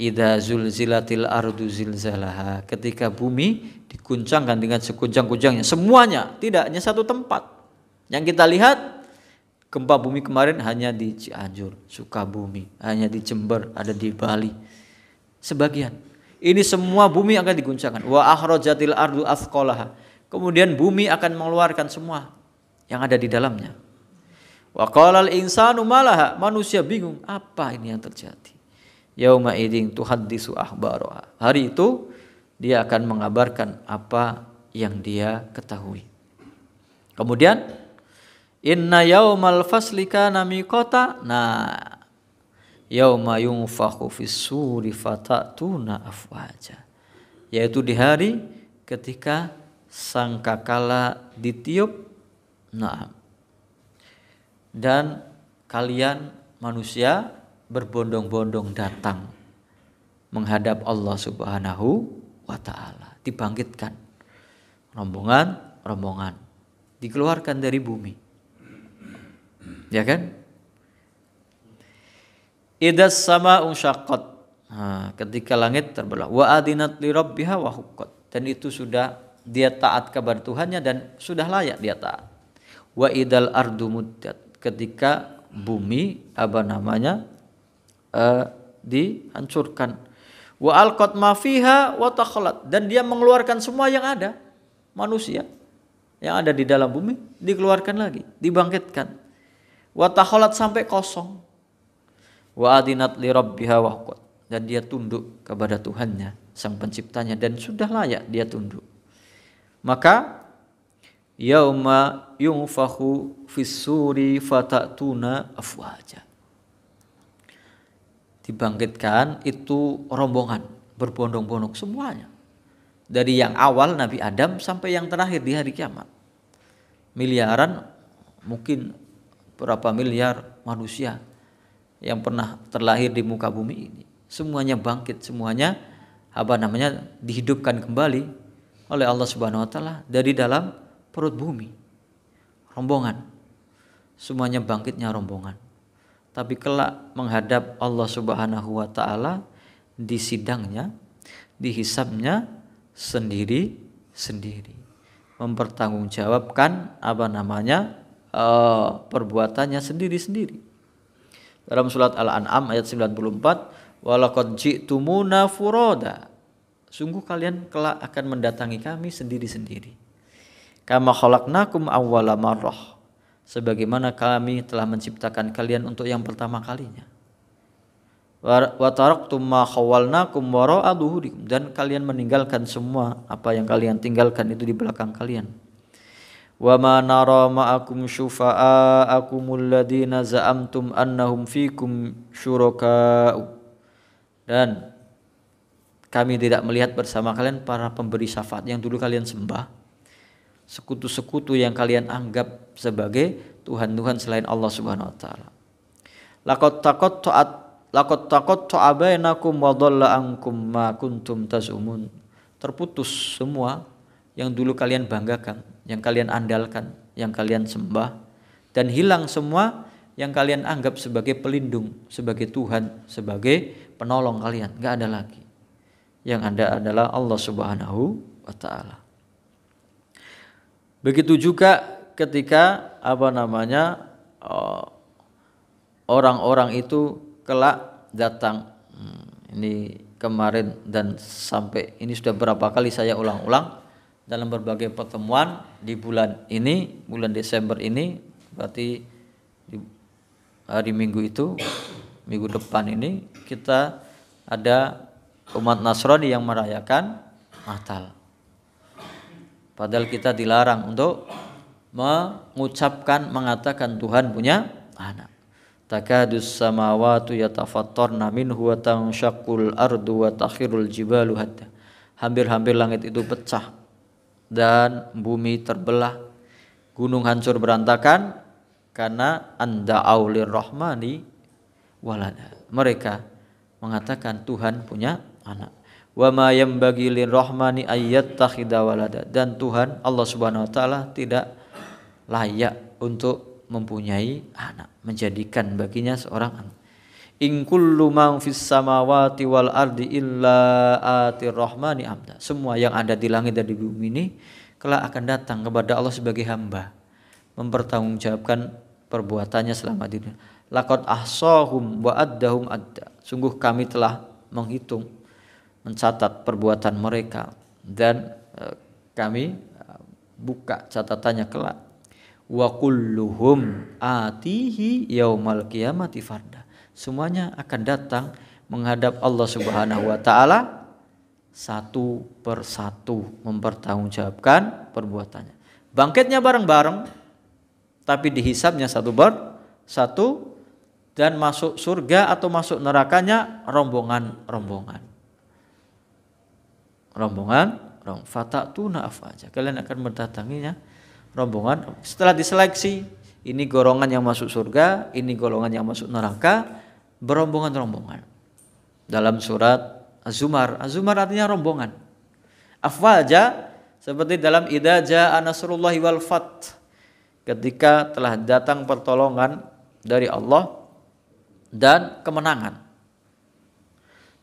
[SPEAKER 1] Idza zulzilatil ardu zilzalaha, ketika bumi diguncangkan dengan seguncang-guncangnya, semuanya, tidak hanya satu tempat. Yang kita lihat gempa bumi kemarin hanya di Cianjur, Sukabumi, hanya di Jember, ada di Bali. Sebagian. Ini semua bumi akan diguncangkan. Wa akhrajatil ardu athqalaha. Kemudian bumi akan mengeluarkan semua yang ada di dalamnya. Wa qalal insanu malaha, manusia bingung, apa ini yang terjadi? Yauma idzin tuhaddisu akhbaraha. Hari itu dia akan mengabarkan apa yang dia ketahui. Kemudian inna yaumal fasli kana miqata. Nah, yauma yunfakhu fis-suri fatatuna afwaja. Yaitu di hari ketika sangkakala ditiup. Nah, dan kalian manusia berbondong-bondong datang menghadap Allah Subhanahu wa ta'ala, dibangkitkan rombongan dikeluarkan dari bumi, ya kan? Idas sama'u syaqqat, ketika langit terbelah, wa adinat li rabbiha wa huqqat, dan itu sudah dia taat kepada Tuhannya dan sudah layak dia taat. Wa idal ardu muddat, ketika bumi dihancurkan. Wa alqat ma fiha wa takhalat, dan dia mengeluarkan semua yang ada, manusia yang ada di dalam bumi dikeluarkan lagi, dibangkitkan. Wa takhalat, sampai kosong. Wa adinat li rabbiha wa huqqat, dan dia tunduk kepada Tuhannya, sang penciptanya, dan sudah layak dia tunduk. Maka yauma yunfakhu fis-suri fatatuna afwaja, dibangkitkan itu rombongan berbondong-bondong semuanya, dari yang awal Nabi Adam sampai yang terakhir di hari kiamat. Miliaran, mungkin berapa miliar manusia yang pernah terlahir di muka bumi ini, semuanya bangkit, semuanya dihidupkan kembali oleh Allah Subhanahu wa taala dari dalam perut bumi. Rombongan, semuanya bangkitnya rombongan. Tapi kelak menghadap Allah Subhanahu wa taala di sidangnya, di hisabnya sendiri-sendiri, mempertanggungjawabkan perbuatannya sendiri-sendiri. Dalam surat Al-An'am ayat 94, walaqad ji'tumuna furada, sungguh kalian kelak akan mendatangi kami sendiri-sendiri. Kama khalaqnakum awwala marrah, sebagaimana kami telah menciptakan kalian untuk yang pertama kalinya. Wa taraktum ma khawalnakum wara'a dhuhurikum, dan kalian meninggalkan semua apa yang kalian tinggalkan itu di belakang kalian. Wa ma nara ma'akum syufa'akumul ladzina za'amtum annahum fikum syuraka'u, dan kami tidak melihat bersama kalian para pemberi syafaat yang dulu kalian sembah, sekutu-sekutu yang kalian anggap sebagai Tuhan-Tuhan selain Allah Subhanahu wa taala. Laqad taqatta'a bainakum wa dhalla ankum ma kuntum tazumun. Terputus semua yang dulu kalian banggakan, yang kalian andalkan, yang kalian sembah, dan hilang semua yang kalian anggap sebagai pelindung, sebagai Tuhan, sebagai penolong kalian. Enggak ada lagi. Yang ada adalah Allah Subhanahu wa taala. Begitu juga ketika orang-orang itu kelak datang. Ini kemarin dan sampai ini sudah berapa kali saya ulang-ulang dalam berbagai pertemuan di bulan ini, bulan Desember ini, berarti di hari Minggu itu, minggu depan ini kita ada umat Nasrani yang merayakan Natal. Padahal kita dilarang untuk mengatakan Tuhan punya anak. Takadus samawati yatafattarna minhu wa tanshaqqul ardu wa takhirul jibalu hatta. Hampir-hampir langit itu pecah dan bumi terbelah, gunung hancur berantakan karena anda'au lirrahmani walada. Mereka mengatakan Tuhan punya anak. Wa ma yanbaghi lirrahmani ayyattakhidha walada. Dan Tuhan Allah Subhanahu wa taala tidak layak untuk mempunyai anak, menjadikan baginya seorang anak. In kullu man fis samawati wal ardi illa atir rahmani abda. Semua yang ada di langit dan di bumi ini kelak akan datang kepada Allah sebagai hamba, mempertanggungjawabkan perbuatannya selama di dunia. Laqad ahsahum wa addahum adda. Sungguh kami telah menghitung, mencatat perbuatan mereka, dan kami buka catatannya kelak. Wa kulluhum atihi yaumal qiyamati farda. Semuanya akan datang menghadap Allah Subhanahu wa taala satu persatu, mempertanggungjawabkan perbuatannya. Bangkitnya bareng-bareng, tapi dihisabnya satu persatu, dan masuk surga atau masuk nerakanya rombongan-rombongan. Fatatuna afwaja. Kalian akan mendatanginya rombongan. Setelah diseleksi, ini golongan yang masuk surga, ini golongan yang masuk neraka, berombongan-rombongan. Dalam surat Az-Zumar, Az-Zumar artinya rombongan. Afwaja seperti dalam idza jaa nasrullahi wal fath, ketika telah datang pertolongan dari Allah dan kemenangan.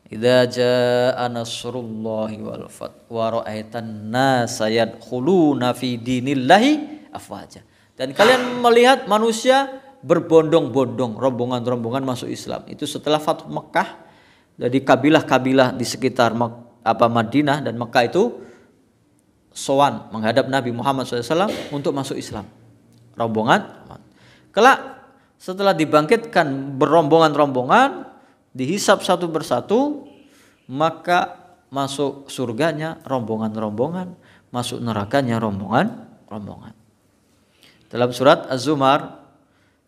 [SPEAKER 1] Idza jaa nasrullahi wal fath wa ra'aitan nasa yadkhuluna fi dinillahi afwaja. Dan kalian melihat manusia berbondong-bondong, rombongan-rombongan masuk Islam. Itu setelah Fathu Mekah, dari kabilah-kabilah di sekitar Madinah dan Mekah itu sowan menghadap Nabi Muhammad SAW untuk masuk Islam. Rombongan. Kelak setelah dibangkitkan berombongan-rombongan, dihisab satu persatu, maka masuk surganya rombongan-rombongan, masuk nerakanya rombongan-rombongan. Dalam surat Az-Zumar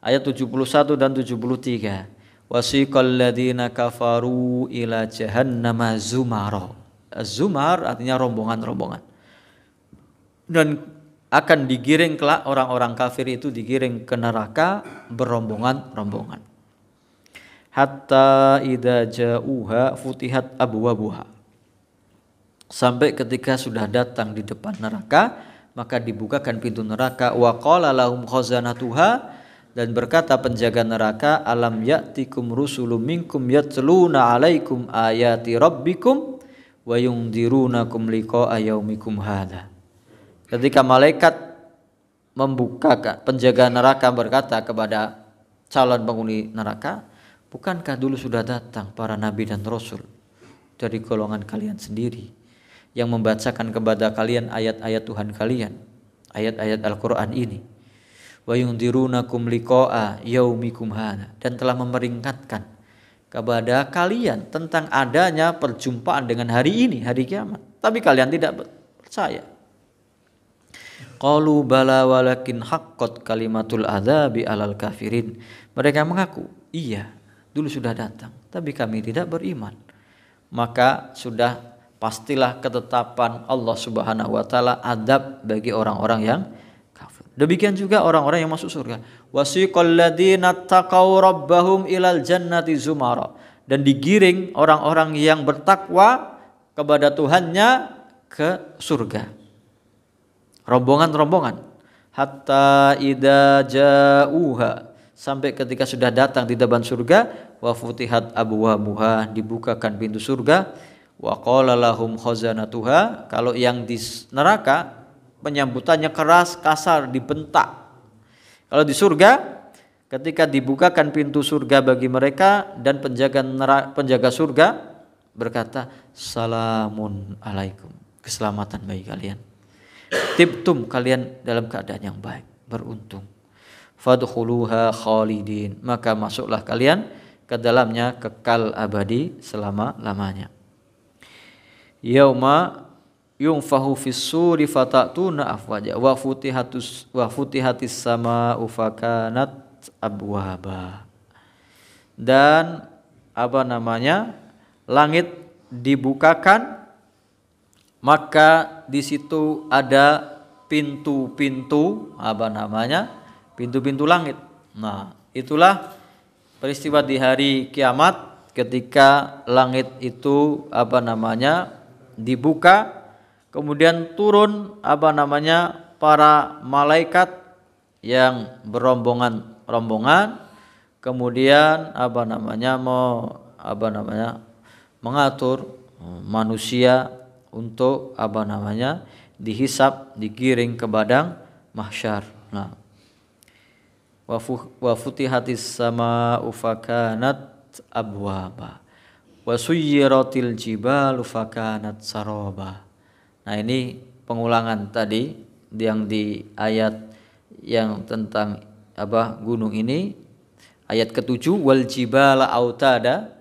[SPEAKER 1] ayat 71 dan 73, wasiqal ladzina kafaru ila jahannama zumara. Az-Zumar artinya rombongan-rombongan. Dan akan digiring kelak orang-orang kafir itu digiring ke neraka berombongan-rombongan. Hatta idza ja'uha futihat abwabuha. Sampai ketika sudah datang di depan neraka, maka dibukakan pintu neraka. Wa qala lahum khazanatuha, dan berkata penjaga neraka, alam ya'tikum rusulun minkum yatluna 'alaikum ayati rabbikum wa yundzirunakum liqa'a yaumikum hadza. Ketika malaikat membukakan, penjaga neraka berkata kepada calon penghuni neraka, bukankah dulu sudah datang para nabi dan rasul dari golongan kalian sendiri yang membacakan kepada kalian ayat-ayat Tuhan kalian, ayat-ayat Al-Quran ini, wa yundzirunakum liqa'a yaumikum hadza, dan telah memperingatkan kepada kalian tentang adanya perjumpaan dengan hari ini, hari kiamat, tapi kalian tidak percaya. Qalu bala walakin haqqat kalimatul adzabi alal kafirin. Mereka mengaku, iya, dulu sudah datang, tapi kami tidak beriman. Maka sudah pastilah ketetapan Allah Subhanahu wa taala adab bagi orang-orang yang kafir. Demikian juga orang-orang yang masuk surga. Wasiqal ladzina taqaw rabbahum ilal jannati zumara. Dan digiring orang-orang yang bertakwa kepada Tuhannya ke surga. Rombongan-rombongan. Hatta idza ja'uha, sampai ketika sudah datang di depan surga, wa futihat abwabuha, dibukakan pintu surga, wa qala lahum khazanatuha, kalau yang di neraka penyambutannya keras, kasar, dibentak. Kalau di surga ketika dibukakan pintu surga bagi mereka dan penjaga surga berkata, salamun alaikum, keselamatan bagi kalian. Tibtum, kalian dalam keadaan yang baik, beruntung. Fadkhuluha khalidin, maka masuklah kalian ke dalamnya kekal abadi selama-lamanya. Yauma yunfahu fis suri fatatuna afwaja wa futihatis sama'u fakanat abwaba. Dan langit dibukakan, maka di situ ada pintu-pintu pintu-pintu langit. Nah, itulah peristiwa di hari kiamat ketika langit itu dibuka, kemudian turun para malaikat yang berombongan-rombongan, kemudian mengatur manusia untuk dihisab, digiring ke padang mahsyar. Nah, wa futihatis sama'u fakanat abwaba wa suyyiratil jibalu fakanat saraba. Nah, ini pengulangan tadi yang di ayat yang tentang gunung ini, ayat ke-7, wal jibala autada,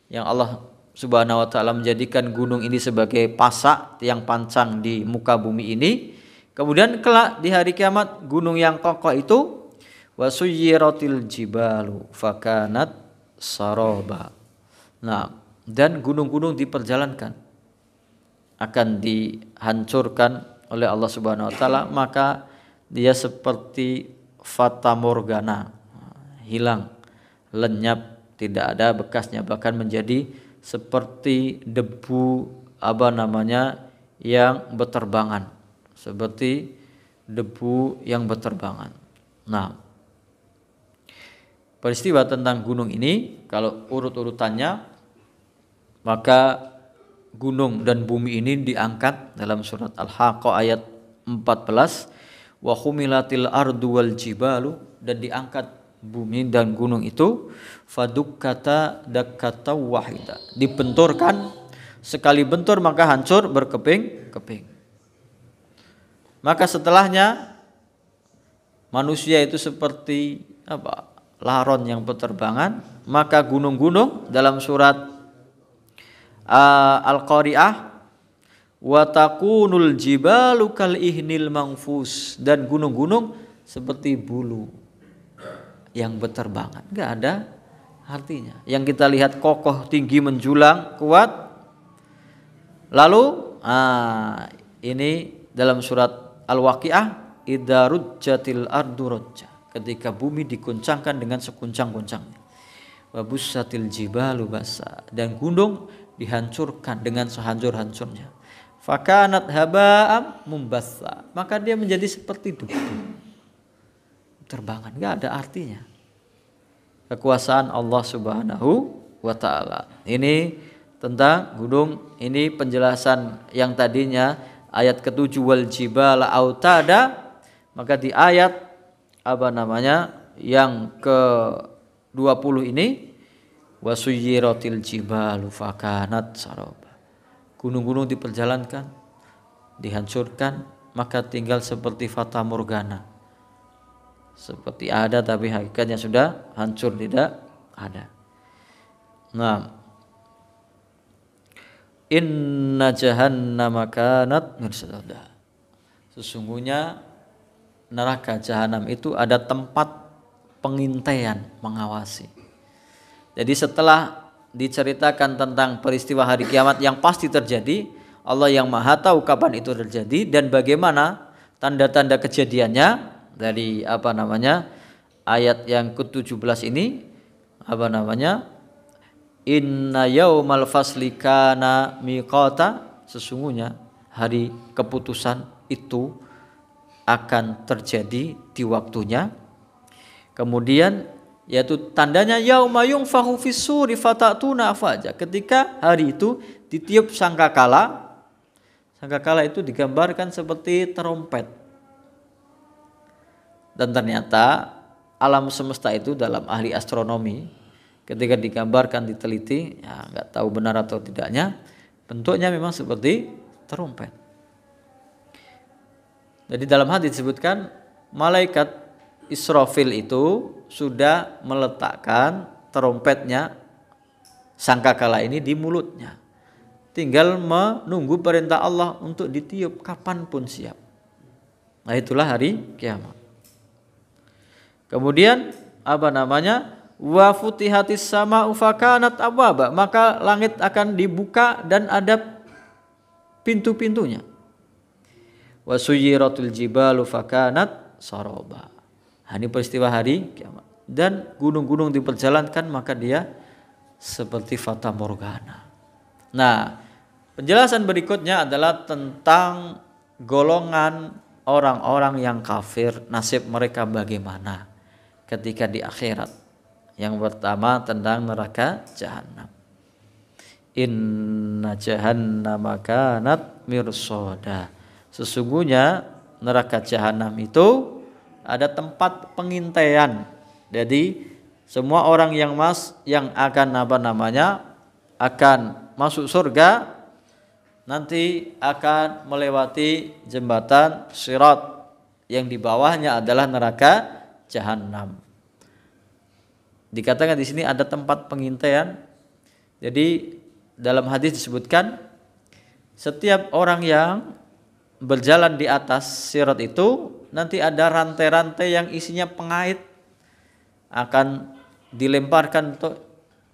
[SPEAKER 1] yang Allah Subhanahu wa taala menjadikan gunung ini sebagai pasak yang pancang di muka bumi ini. Kemudian kelak di hari kiamat gunung yang kokoh itu wasuyyiratil jibalu fakanat saraba. Nah, dan gunung-gunung diperjalankan, akan dihancurkan oleh Allah Subhanahu wa taala, maka dia seperti fata morgana, hilang, lenyap, tidak ada bekasnya, bahkan menjadi seperti debu yang berterbangan, seperti debu yang berterbangan. Nah, peristiwa tentang gunung ini kalau urut-urutannya, maka gunung dan bumi ini diangkat dalam surat Al-Haqqah ayat 14, wa humilatil ardu wal jibalu, dan diangkat bumi dan gunung itu fadukkata dakkata wahida, dibenturkan sekali bentur maka hancur berkeping-keping. Maka setelahnya manusia itu seperti laron yang berterbangan, maka gunung-gunung dalam surat Al-Qari'ah wa takunul jibalu kal ihnil manfus, dan gunung-gunung seperti bulu yang berterbangan, enggak ada artinya. Yang kita lihat kokoh, tinggi, menjulang, kuat. Lalu ini dalam surat Al-Waqiah, idza rujjatil ardu rajja, ketika bumi diguncangkan dengan sekuncang-kuncangnya. Wa bussatil jibalu bassa, dan gunung dihancurkan dengan sehancur-hancurnya. Fakanat haba'am mumbatsa, maka dia menjadi seperti debu terbangan, enggak ada artinya. Kekuasaan Allah Subhanahu wa taala. Ini tentang gunung, ini penjelasan yang tadinya ayat ke-7 wal jibala autada, maka di ayat yang ke-20 ini wasuyyiratil jibalu fakanat saraba. Gunung-gunung diperjalankan, dihancurkan, maka tinggal seperti fata morgana, seperti ada tapi hakikatnya sudah hancur, tidak ada. Nah, inna jahannama kanat mirsada, sesungguhnya neraka jahanam itu ada tempat pengintaian, mengawasi. Jadi setelah diceritakan tentang peristiwa hari kiamat yang pasti terjadi, Allah yang Maha tahu kapan itu terjadi dan bagaimana tanda-tanda kejadiannya. Dari ayat yang ke-17 ini inna yaumal fasli kana miqata, sesungguhnya hari keputusan itu akan terjadi di waktunya. Kemudian yaitu tandanya yauma yunfakhu fis-suri fatatuna afwaja, ketika hari itu ditiup sangkakala. Sangkakala itu digambarkan seperti terompet. Dan ternyata alam semesta itu dalam ahli astronomi ketika digambarkan, diteliti, ya nggak tahu benar atau tidaknya, bentuknya memang seperti terompet. Jadi dalam hadis disebutkan malaikat Israfil itu sudah meletakkan terompetnya sangkakala ini di mulutnya. Tinggal menunggu perintah Allah untuk ditiup kapanpun siap. Nah itulah hari kiamat. Kemudian wa futihatis sama'u fakanat abwaba, maka langit akan dibuka dan ada pintu-pintunya. Wa suyiratul jibalu fakanat saraba. Ini peristiwa hari kiamat. Dan gunung-gunung diperjalankan maka dia seperti fata morgana. Nah, penjelasan berikutnya adalah tentang golongan orang-orang yang kafir, nasib mereka bagaimana ketika di akhirat. Yang pertama tentang neraka jahanam. Inna jahannama kanat mirsada. Sesungguhnya neraka jahanam itu ada tempat pengintaian. Jadi semua orang yang akan akan masuk surga nanti akan melewati jembatan Sirat yang di bawahnya adalah neraka jahanam. Dikatakan di sini ada tempat pengintaian. Jadi dalam hadis disebutkan setiap orang yang berjalan di atas Sirat itu nanti ada rantai-rantai yang isinya pengait akan dilemparkan untuk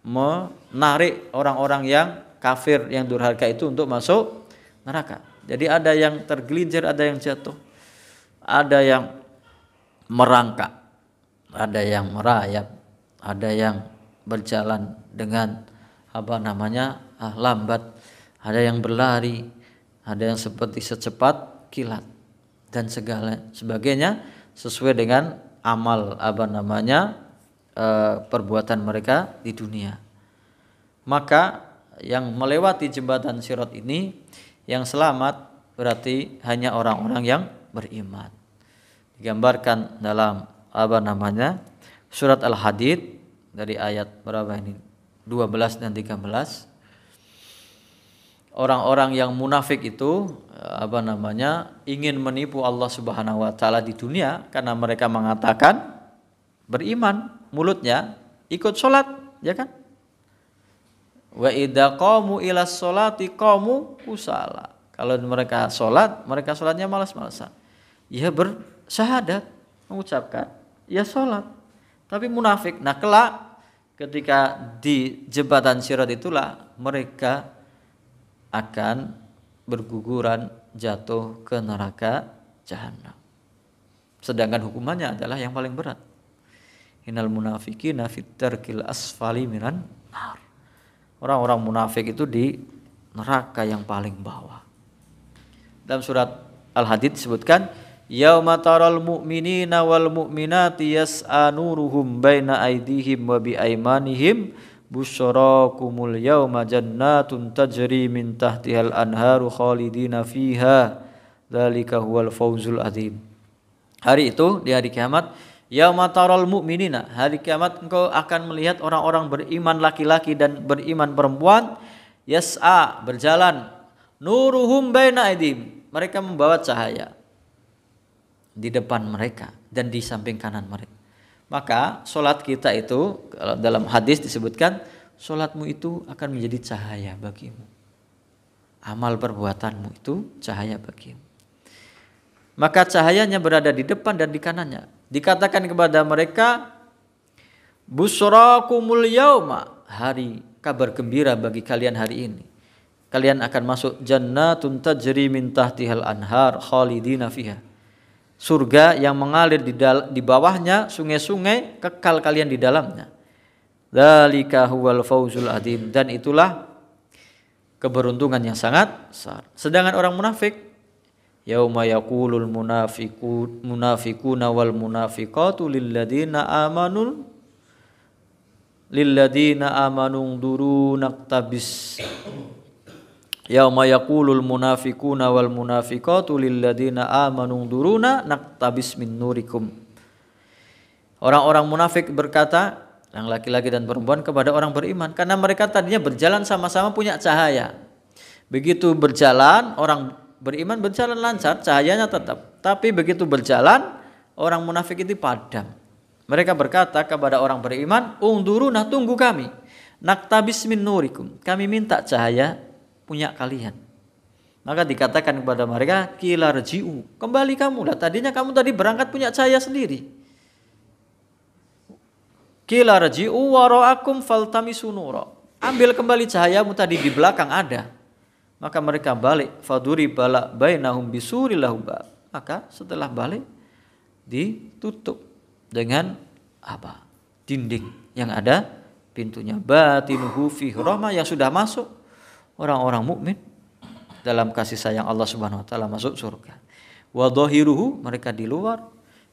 [SPEAKER 1] menarik orang-orang yang kafir yang durhaka itu untuk masuk neraka. Jadi ada yang tergelincir, ada yang jatuh, ada yang merangkak, ada yang merayap, ada yang berjalan dengan lambat, ada yang berlari, ada yang seperti secepat kilat dan segala sebagainya sesuai dengan amal perbuatan mereka di dunia. Maka yang melewati jembatan Sirat ini yang selamat berarti hanya orang-orang yang beriman. Digambarkan dalam surat Al-Hadid dari ayat berapa ini? 12 dan 13. Orang-orang yang munafik itu ingin menipu Allah Subhanahu wa taala di dunia karena mereka mengatakan beriman, mulutnya ikut sholat, ya kan? Wa idza qamu ilas sholati qamu kusala. Kalau mereka sholatnya malas-malasan. Ya bersyahadat, mengucapkan ya sholat, tapi munafik. Nah kelak ketika di jembatan Sirat itulah mereka akan berguguran jatuh ke neraka jahanam. Sedangkan hukumannya adalah yang paling berat. Innal munafiqina fit darkil asfali minan nar. Orang-orang munafik itu di neraka yang paling bawah. Dalam surat Al-Hadid disebutkan yauma taral mu'minina wal mu'minati yas'a nuruhum baina aydihim wa bi aymanihim busyarakumul yauma jannatun tajri min tahtihal anharu khalidina fiha dzalika huwal fawzul adzim. Hari itu di hari kiamat yauma taral mu'minina, hari kiamat engkau akan melihat orang-orang beriman laki-laki dan beriman perempuan yas'a berjalan nuruhum baina aydihim, mereka membawa cahaya di depan mereka dan di samping kanan mereka. Maka solat kita itu dalam hadis disebutkan solatmu itu akan menjadi cahaya bagimu. Amal perbuatanmu itu cahaya bagimu. Maka cahayanya berada di depan dan di kanannya. Dikatakan kepada mereka busyrakumul yauma, hari kabar gembira bagi kalian hari ini. kalian akan masuk jannatun tajri min tahtihal anhar khalidina fiha. Surga yang mengalir di bawahnya sungai-sungai, kekal kalian di dalamnya. Dzalika huwal fauzul adzim, dan itulah keberuntungan yang sangat besar. Sedangkan orang munafik, yauma yaqulul munafiquna wal munafiqatu lilladzina amanu duru naqtabis. Yauma yaqulul munafiquna wal munafiqatu lilladzina amanu duruna naqtabis min nurikum. Orang-orang munafik berkata, yang laki-laki dan perempuan, kepada orang beriman, karena mereka tadinya berjalan sama-sama punya cahaya. Begitu berjalan, orang beriman berjalan lancar, cahayanya tetap. Tapi begitu berjalan, orang munafik itu padam. Mereka berkata kepada orang beriman, ungduruna, tunggu kami. Naktabis min nurikum, kami minta cahaya punya kalian. Maka dikatakan kepada mereka, qila rji'u, kembali kamu lah. Tadinya kamu tadi berangkat punya cahaya sendiri. Qila rji'u wara'akum faltamisu nura, ambil kembali cahayamu tadi di belakang ada. Maka mereka balik, faduri bala bainahum bisuril lahu bab, maka setelah balik ditutup dengan apa? Dinding yang ada pintunya. Batinuhu fihi rahmah, yang sudah masuk orang-orang mukmin dalam kasih sayang Allah Subhanahu wa taala masuk surga. Wa dhahiruhu, mereka di luar,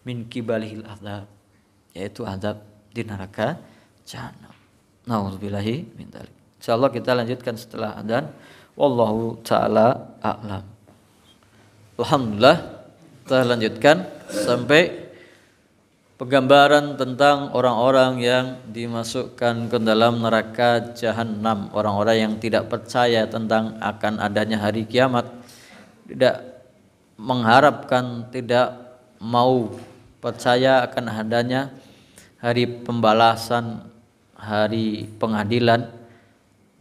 [SPEAKER 1] min kibalihil adzab, yaitu azab di neraka jahanam. Nauzubillahi min dzalik. Insyaallah kita lanjutkan setelah adzan. Wallahu taala a'lam. Alhamdulillah, kita lanjutkan sampai penggambaran tentang orang-orang yang dimasukkan ke dalam neraka jahanam, orang-orang yang tidak percaya tentang akan adanya hari kiamat, tidak mengharapkan, tidak mau percaya akan adanya hari pembalasan, hari pengadilan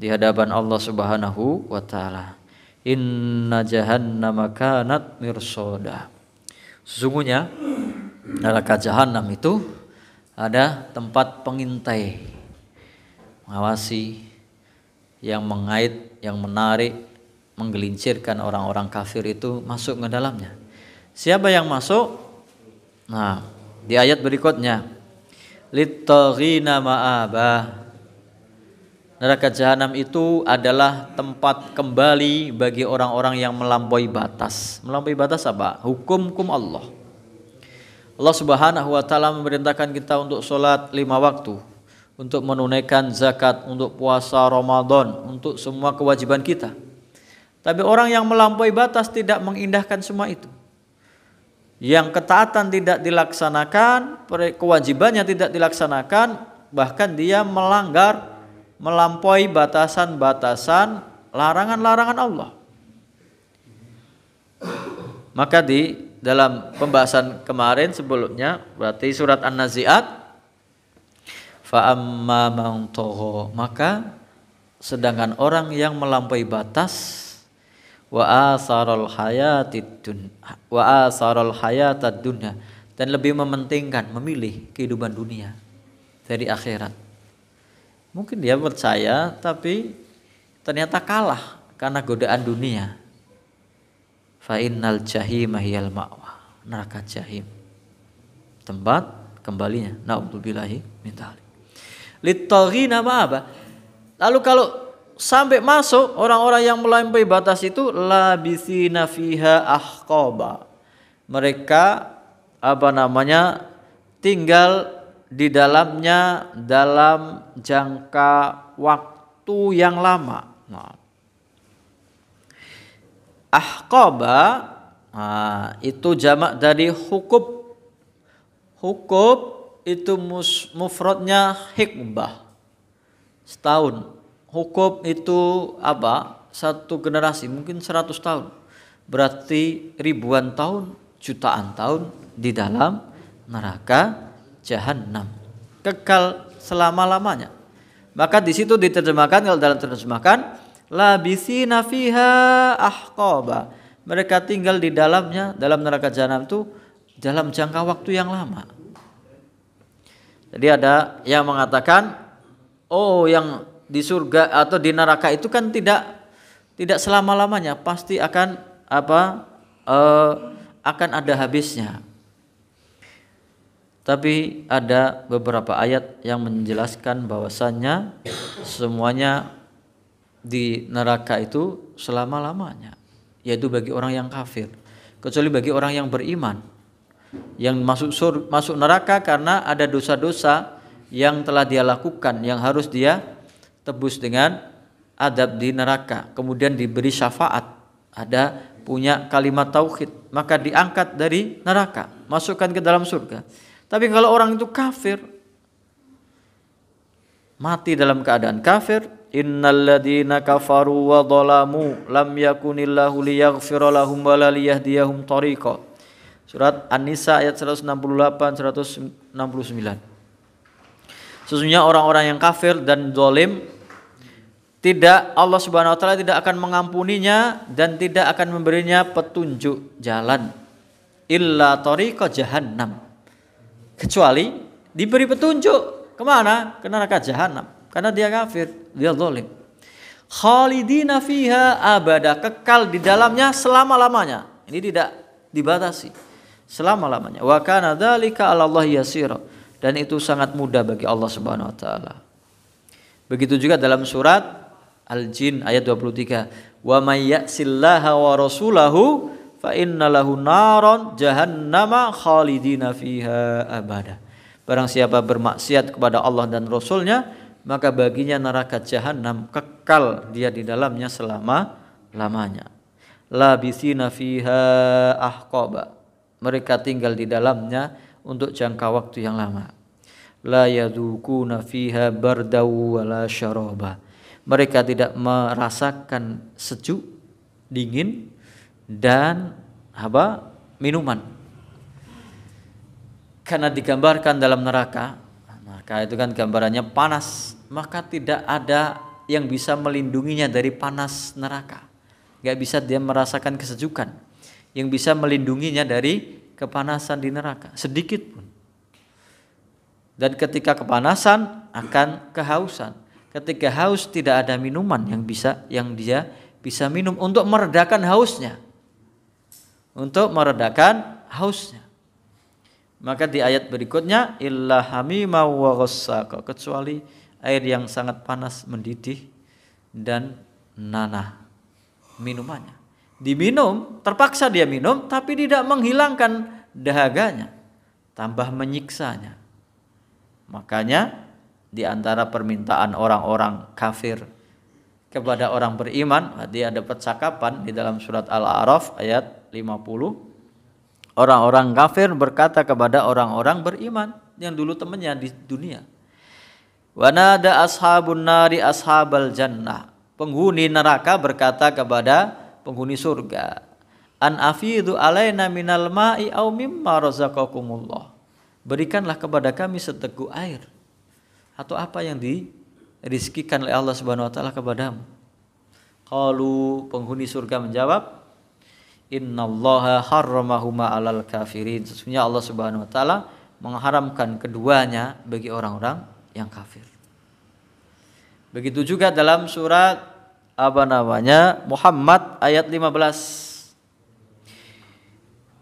[SPEAKER 1] di hadapan Allah Subhanahu wa taala. Inna jahannama kanat mirsada. Sesungguhnya neraka jahanam itu ada tempat pengintai, mengawasi, yang mengait, yang menarik, menggelincirkan orang-orang kafir itu masuk ke dalamnya. Siapa yang masuk? Nah, di ayat berikutnya, littaghina ma'aba. Neraka jahanam itu adalah tempat kembali bagi orang-orang yang melampaui batas. Melampaui batas apa? Hukum Allah. Allah Subhanahu wa taala memerintahkan kita untuk sholat 5 waktu, untuk menunaikan zakat, untuk puasa Ramadan, untuk semua kewajiban kita. Tapi orang yang melampaui batas tidak mengindahkan semua itu. Yang ketaatan tidak dilaksanakan, kewajibannya tidak dilaksanakan, bahkan dia melampaui batasan-batasan, larangan-larangan Allah. Maka di dalam pembahasan kemarin sebelumnya, berarti surat An-Nazi'at, fa amma man tagha, maka sedangkan orang yang melampaui batas, wa atharul hayatad dunya, dan lebih mementingkan, memilih kehidupan dunia dari akhirat. Mungkin dia percaya tapi ternyata kalah karena godaan dunia. Fa innal jahima hiyal ma'wa, neraka jahim tempat kembalinya. Na'udzubillahi min dzalik. Littaghina ma'aba. Lalu kalau sampai masuk orang-orang yang melampaui batas itu, labisina fiha ahqaba, mereka tinggal di dalamnya dalam jangka waktu yang lama. Nah, ahqaba itu jamak dari hukub. Hukub itu mufradnya hikbah, setahun. Hukub itu apa? Satu generasi, mungkin 100 tahun. Berarti ribuan tahun, jutaan tahun di dalam neraka jahanam, kekal selama-lamanya. Maka di situ diterjemahkan, kalau dalam terjemahan, labisina fiha ahqaba, mereka tinggal di dalamnya, dalam neraka jahanam itu dalam jangka waktu yang lama. Jadi ada yang mengatakan, oh yang di surga atau di neraka itu kan tidak tidak selama-lamanya, pasti akan akan ada habisnya. Tapi ada beberapa ayat yang menjelaskan bahwasannya semuanya di neraka itu selama-lamanya, yaitu bagi orang yang kafir, kecuali bagi orang yang beriman yang masuk neraka karena ada dosa-dosa yang telah dia lakukan yang harus dia tebus dengan adab di neraka, kemudian diberi syafaat, ada punya kalimat tauhid, maka diangkat dari neraka, masukkan ke dalam surga. Tapi kalau orang itu kafir, mati dalam keadaan kafir, innalladzina kafaru wa dhalamu lam yakunillahu liyaghfira lahum wa la liyahdiyahum thariqa. Surat An-Nisa ayat 168 169. Sesungguhnya orang-orang yang kafir dan zalim, tidak, Allah Subhanahu wa taala tidak akan mengampuninya dan tidak akan memberinya petunjuk jalan illa thariqa jahannam, kecuali diberi petunjuk kemana? Ke neraka jahanam, karena dia kafir, dia zalim. Khalidina fiha abada, kekal di dalamnya selama-lamanya. Ini tidak dibatasi, selama-lamanya. Wa kana dzalika 'ala Allah yasira, dan itu sangat mudah bagi Allah Subhanahu wa taala. Begitu juga dalam surat Al-Jin ayat 23, wa may ya'sillaha wa rasulahu fa innalahu naron jahannama khalidina fiha abada. Barang siapa bermaksiat kepada Allah dan Rasulnya, maka baginya neraka jahanam, kekal dia di dalamnya selama-lamanya. Labisina fiha ahqaba, mereka tinggal di dalamnya untuk jangka waktu yang lama. La yadukuna fiha bardaw wala syaraba, mereka tidak merasakan sejuk, dingin, dan minuman. Karena digambarkan dalam neraka itu kan gambarannya panas, maka tidak ada yang bisa melindunginya dari panas neraka. Gak bisa dia merasakan kesejukan yang bisa melindunginya dari kepanasan di neraka sedikit pun. Dan ketika kepanasan akan kehausan. Ketika haus tidak ada minuman yang dia bisa minum untuk meredakan hausnya. Maka di ayat berikutnya illa hamima wa ghassaqa, kecuali air yang sangat panas mendidih dan nanah minumannya. Diminum, terpaksa dia minum, tapi tidak menghilangkan dahaganya, tambah menyiksanya. Makanya di antara permintaan orang-orang kafir kepada orang beriman, dia ada percakapan di dalam surat Al-A'raf ayat 50. Orang-orang kafir berkata kepada orang-orang beriman yang dulu temannya di dunia. Wa nada ashabun nari ashabal jannah, penghuni neraka berkata kepada penghuni surga, an afidu alaina minal ma'i aw mimma razaqakumullah, berikanlah kepada kami seteguk air atau apa yang dirizkikan oleh Allah Subhanahu wa taala kepadamu. Qalu, penghuni surga menjawab, innallaha harramahuma 'alal kafirin, sesungguhnya Allah Subhanahu wa taala mengharamkan keduanya bagi orang-orang yang kafir. Begitu juga dalam surat Muhammad ayat 15.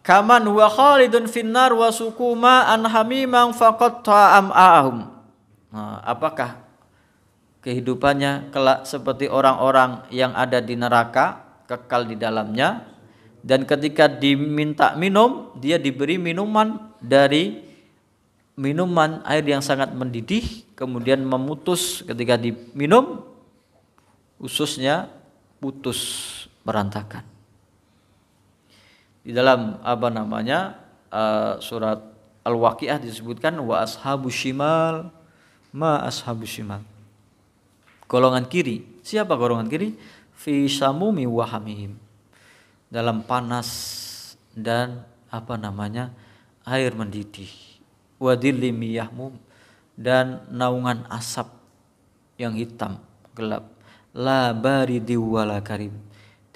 [SPEAKER 1] Kaman huwa khalidun finnar wa sukuma an hamimang faqad ta'am'ahum. Apakah kehidupannya kelak seperti orang-orang yang ada di neraka, kekal di dalamnya, dan ketika diminta minum, dia diberi minuman dari minuman air yang sangat mendidih, kemudian memutus ketika diminum, ususnya putus berantakan. Di dalam surat Al-Waqiah disebutkan wa ashabus shimal ma ashabus shimal. Golongan kiri, siapa golongan kiri? Fi samumi wa hamim, dalam panas dan air mendidih, wadillim yahmum, dan naungan asap yang hitam gelap, la baridi wala karim,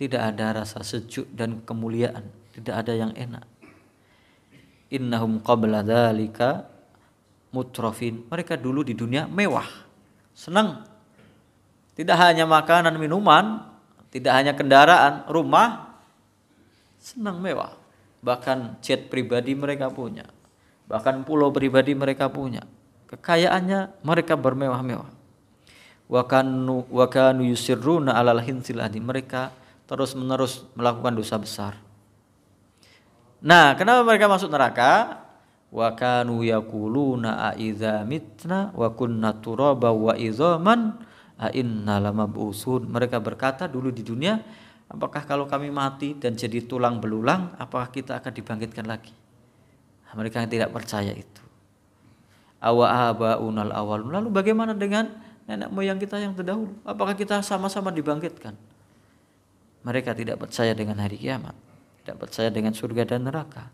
[SPEAKER 1] tidak ada rasa sejuk dan kemuliaan, tidak ada yang enak. Innahum qabla dzalika mutrafin, mereka dulu di dunia mewah, senang, tidak hanya makanan minuman, Tidak hanya kendaraan, rumah senang mewah. Bahkan jet pribadi mereka punya. Bahkan pulau pribadi mereka punya. Kekayaannya mereka bermewah-mewah. Wa kanu yusirruna 'alal hinsil adi. Mereka terus-menerus melakukan dosa besar. Nah, kenapa mereka masuk neraka? Wa kanu yaquluna a idza mitna wa kunna turaba wa idzaman a inna lamab'utsun. Mereka berkata dulu di dunia, apakah kalau kami mati dan jadi tulang belulang, apakah kita akan dibangkitkan lagi? Mereka yang tidak percaya itu. Awa abaunal awalun. Lalu bagaimana dengan nenek moyang kita yang terdahulu? Apakah kita sama-sama dibangkitkan? Mereka tidak percaya dengan hari kiamat, tidak percaya dengan surga dan neraka.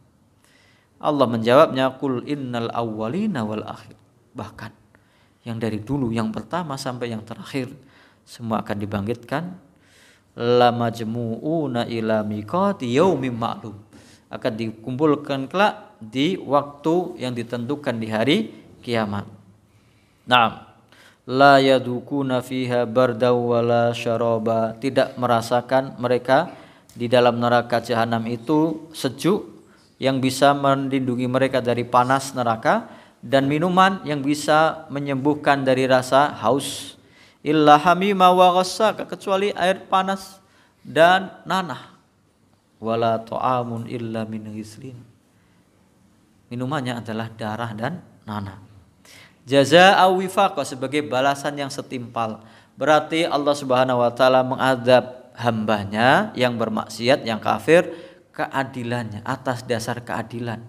[SPEAKER 1] Allah menjawabnya, qul innal awwalina wal akhir. Bahkan yang dari dulu, yang pertama sampai yang terakhir, semua akan dibangkitkan. Lamajmu'una ila miqati yaumin ma'lum. Akan dikumpulkan kelak di waktu yang ditentukan di hari kiamat. Naam. La yadukuna fiha bardaw wala syaraba. Tidak merasakan mereka di dalam neraka jahanam itu sejuk yang bisa melindungi mereka dari panas neraka, dan minuman yang bisa menyembuhkan dari rasa haus. Illa hamima wa ghassaka, kecuali air panas dan nanah. Wala ta'amun illa min ghislin. Minumannya adalah darah dan nanah. Jazaa'a wifaqa, sebagai balasan yang setimpal. Berarti Allah Subhanahu wa taala mengadab hambanya yang bermaksiat, yang kafir, keadilannya, atas dasar keadilan.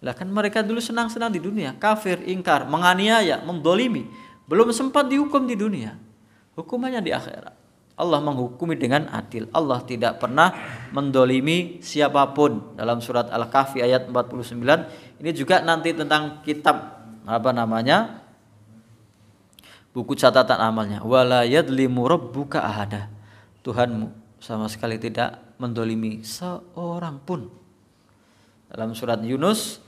[SPEAKER 1] Lah kan mereka dulu senang-senang di dunia, kafir, ingkar, menganiaya, mendolimi, belum sempat dihukum di dunia, hukumannya di akhirat. Allah menghukumi dengan adil. Allah tidak pernah mendolimi siapapun. Dalam surat Al-Kahfi ayat 49, ini juga nanti tentang kitab buku catatan amalnya. Wala yadlimu rabbuka ahada. Tuhanmu sama sekali tidak mendolimi seorang pun. Dalam surat Yunus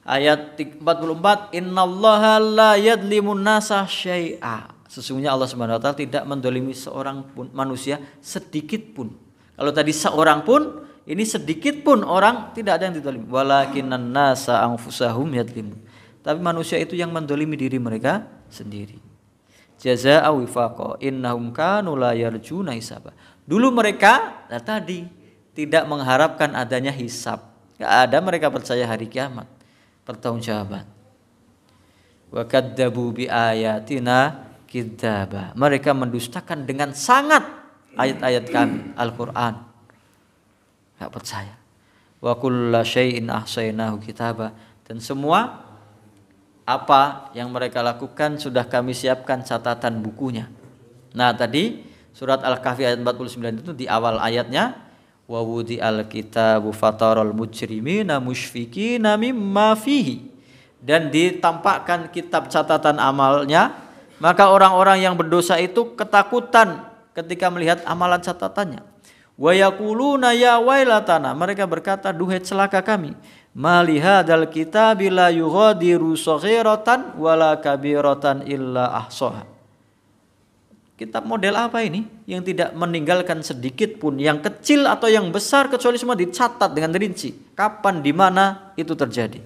[SPEAKER 1] ayat 44, innallaha la yadlimun nasa syai'a. Sesungguhnya Allah Subhanahu wa taala tidak mendolimi seorang pun manusia sedikit pun. Kalau tadi seorang pun, ini sedikit pun orang tidak ada yang didolimi. Walakinnan nasa anfusahum yadlimun. Tapi manusia itu yang mendolimi diri mereka sendiri. Jazaa'a wifaqa innahum kanu la yarjuna hisaba. Dulu mereka tadi tidak mengharapkan adanya hisab. Enggak ada mereka percaya hari kiamat, pertanggungjawaban. Wa kadzabu bi ayatina kidzaba. Mereka mendustakan dengan sangat ayat-ayat kami, Al-Qur'an. Enggak percaya. Wa kullu syai'in ahsaynahu kitaba. Dan semua apa yang mereka lakukan sudah kami siapkan catatan bukunya. Nah, tadi surat Al-Kahfi ayat 49 itu di awal ayatnya, wa wudi'al kitabu fataral mujrimina musyfiqina mimma fihi. Dan ditampakkan kitab catatan amalnya, maka orang-orang yang berdosa itu ketakutan ketika melihat amalan catatannya. Wa yaquluna ya wailatana, mereka berkata, duhai celaka kami. Mali hadzal kitabi la yughadiru shaghiratan wala kabiratan illa ahsaha. Kitab model apa ini yang tidak meninggalkan sedikit pun, yang kecil atau yang besar, kecuali semua dicatat dengan rinci kapan di mana itu terjadi.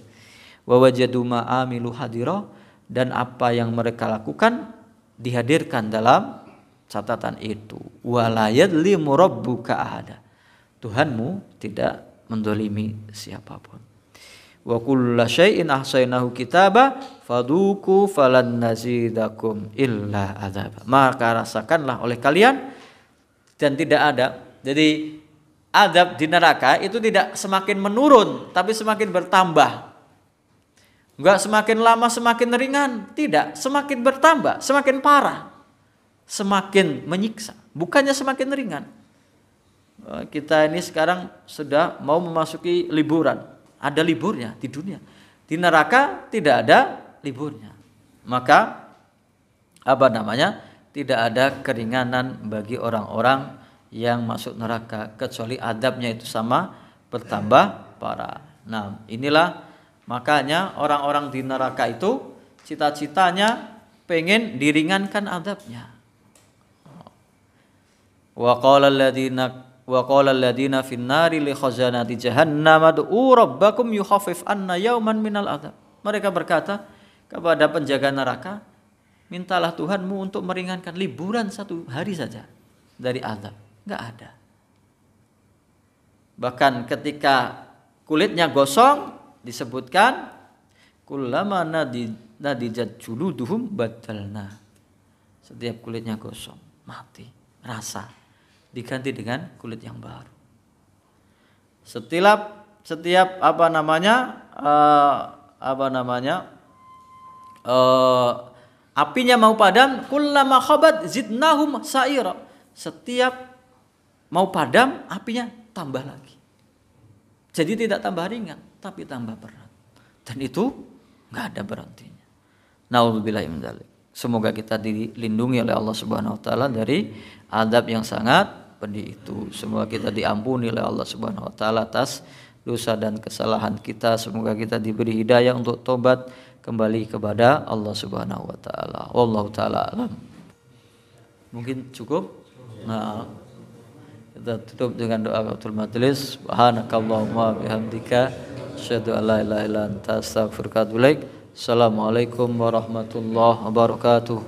[SPEAKER 1] Wa wajadu ma amilu hadira, dan apa yang mereka lakukan dihadirkan dalam catatan itu. Wala yadlimu rabbuka ahada. Tuhanmu tidak mendolimi siapapun. Wa kullu syai'in ahsaynahu kitaba faduku falan nazidakum illa adzab. Maka rasakanlah oleh kalian, dan tidak ada. Jadi azab di neraka itu tidak semakin menurun, tapi semakin bertambah. Enggak semakin lama semakin ringan, tidak, semakin bertambah, semakin parah, semakin menyiksa, bukannya semakin ringan. Kita ini sekarang sudah mau memasuki liburan. Ada liburnya di dunia. Di neraka tidak ada liburnya. Maka tidak ada keringanan bagi orang-orang yang masuk neraka, kecuali adabnya itu sama bertambah parah. Nah, inilah makanya orang-orang di neraka itu cita-citanya pengen diringankan adabnya. Wa qala alladziina fin nari li khazanati jahannam ad'u rabbakum yukhaffif anna yawman minal adzab. Mereka berkata kepada penjaga neraka, mintalah Tuhanmu untuk meringankan liburan 1 hari saja dari azab. Enggak ada. Bahkan ketika kulitnya gosong disebutkan kullama nadijat juluduhum badalna. Setiap kulitnya gosong, mati, rasa, diganti dengan kulit yang baru. Setiap apinya mau padam, kullama khabat zidnahum sa'ira. Setiap mau padam, apinya tambah lagi. Jadi tidak tambah ringan, tapi tambah berat. Dan itu enggak ada berhentinya. Nauzubillahi min dzalik. Semoga kita dilindungi oleh Allah Subhanahu wa taala dari azab yang sangat pedih itu. Semoga kita diampuni oleh Allah Subhanahu wa taala atas dosa dan kesalahan kita. Semoga kita diberi hidayah untuk tobat kembali kepada Allah Subhanahu wa taala. Wallahu taala alam. Mungkin cukup. Nah, kita tutup dengan doa kafaratul majelis. Subhanakallahumma bihamdika asyhadu an la ilaha illa anta astaghfiruka wa atubu ilaik. Assalamualaikum warahmatullahi wabarakatuh.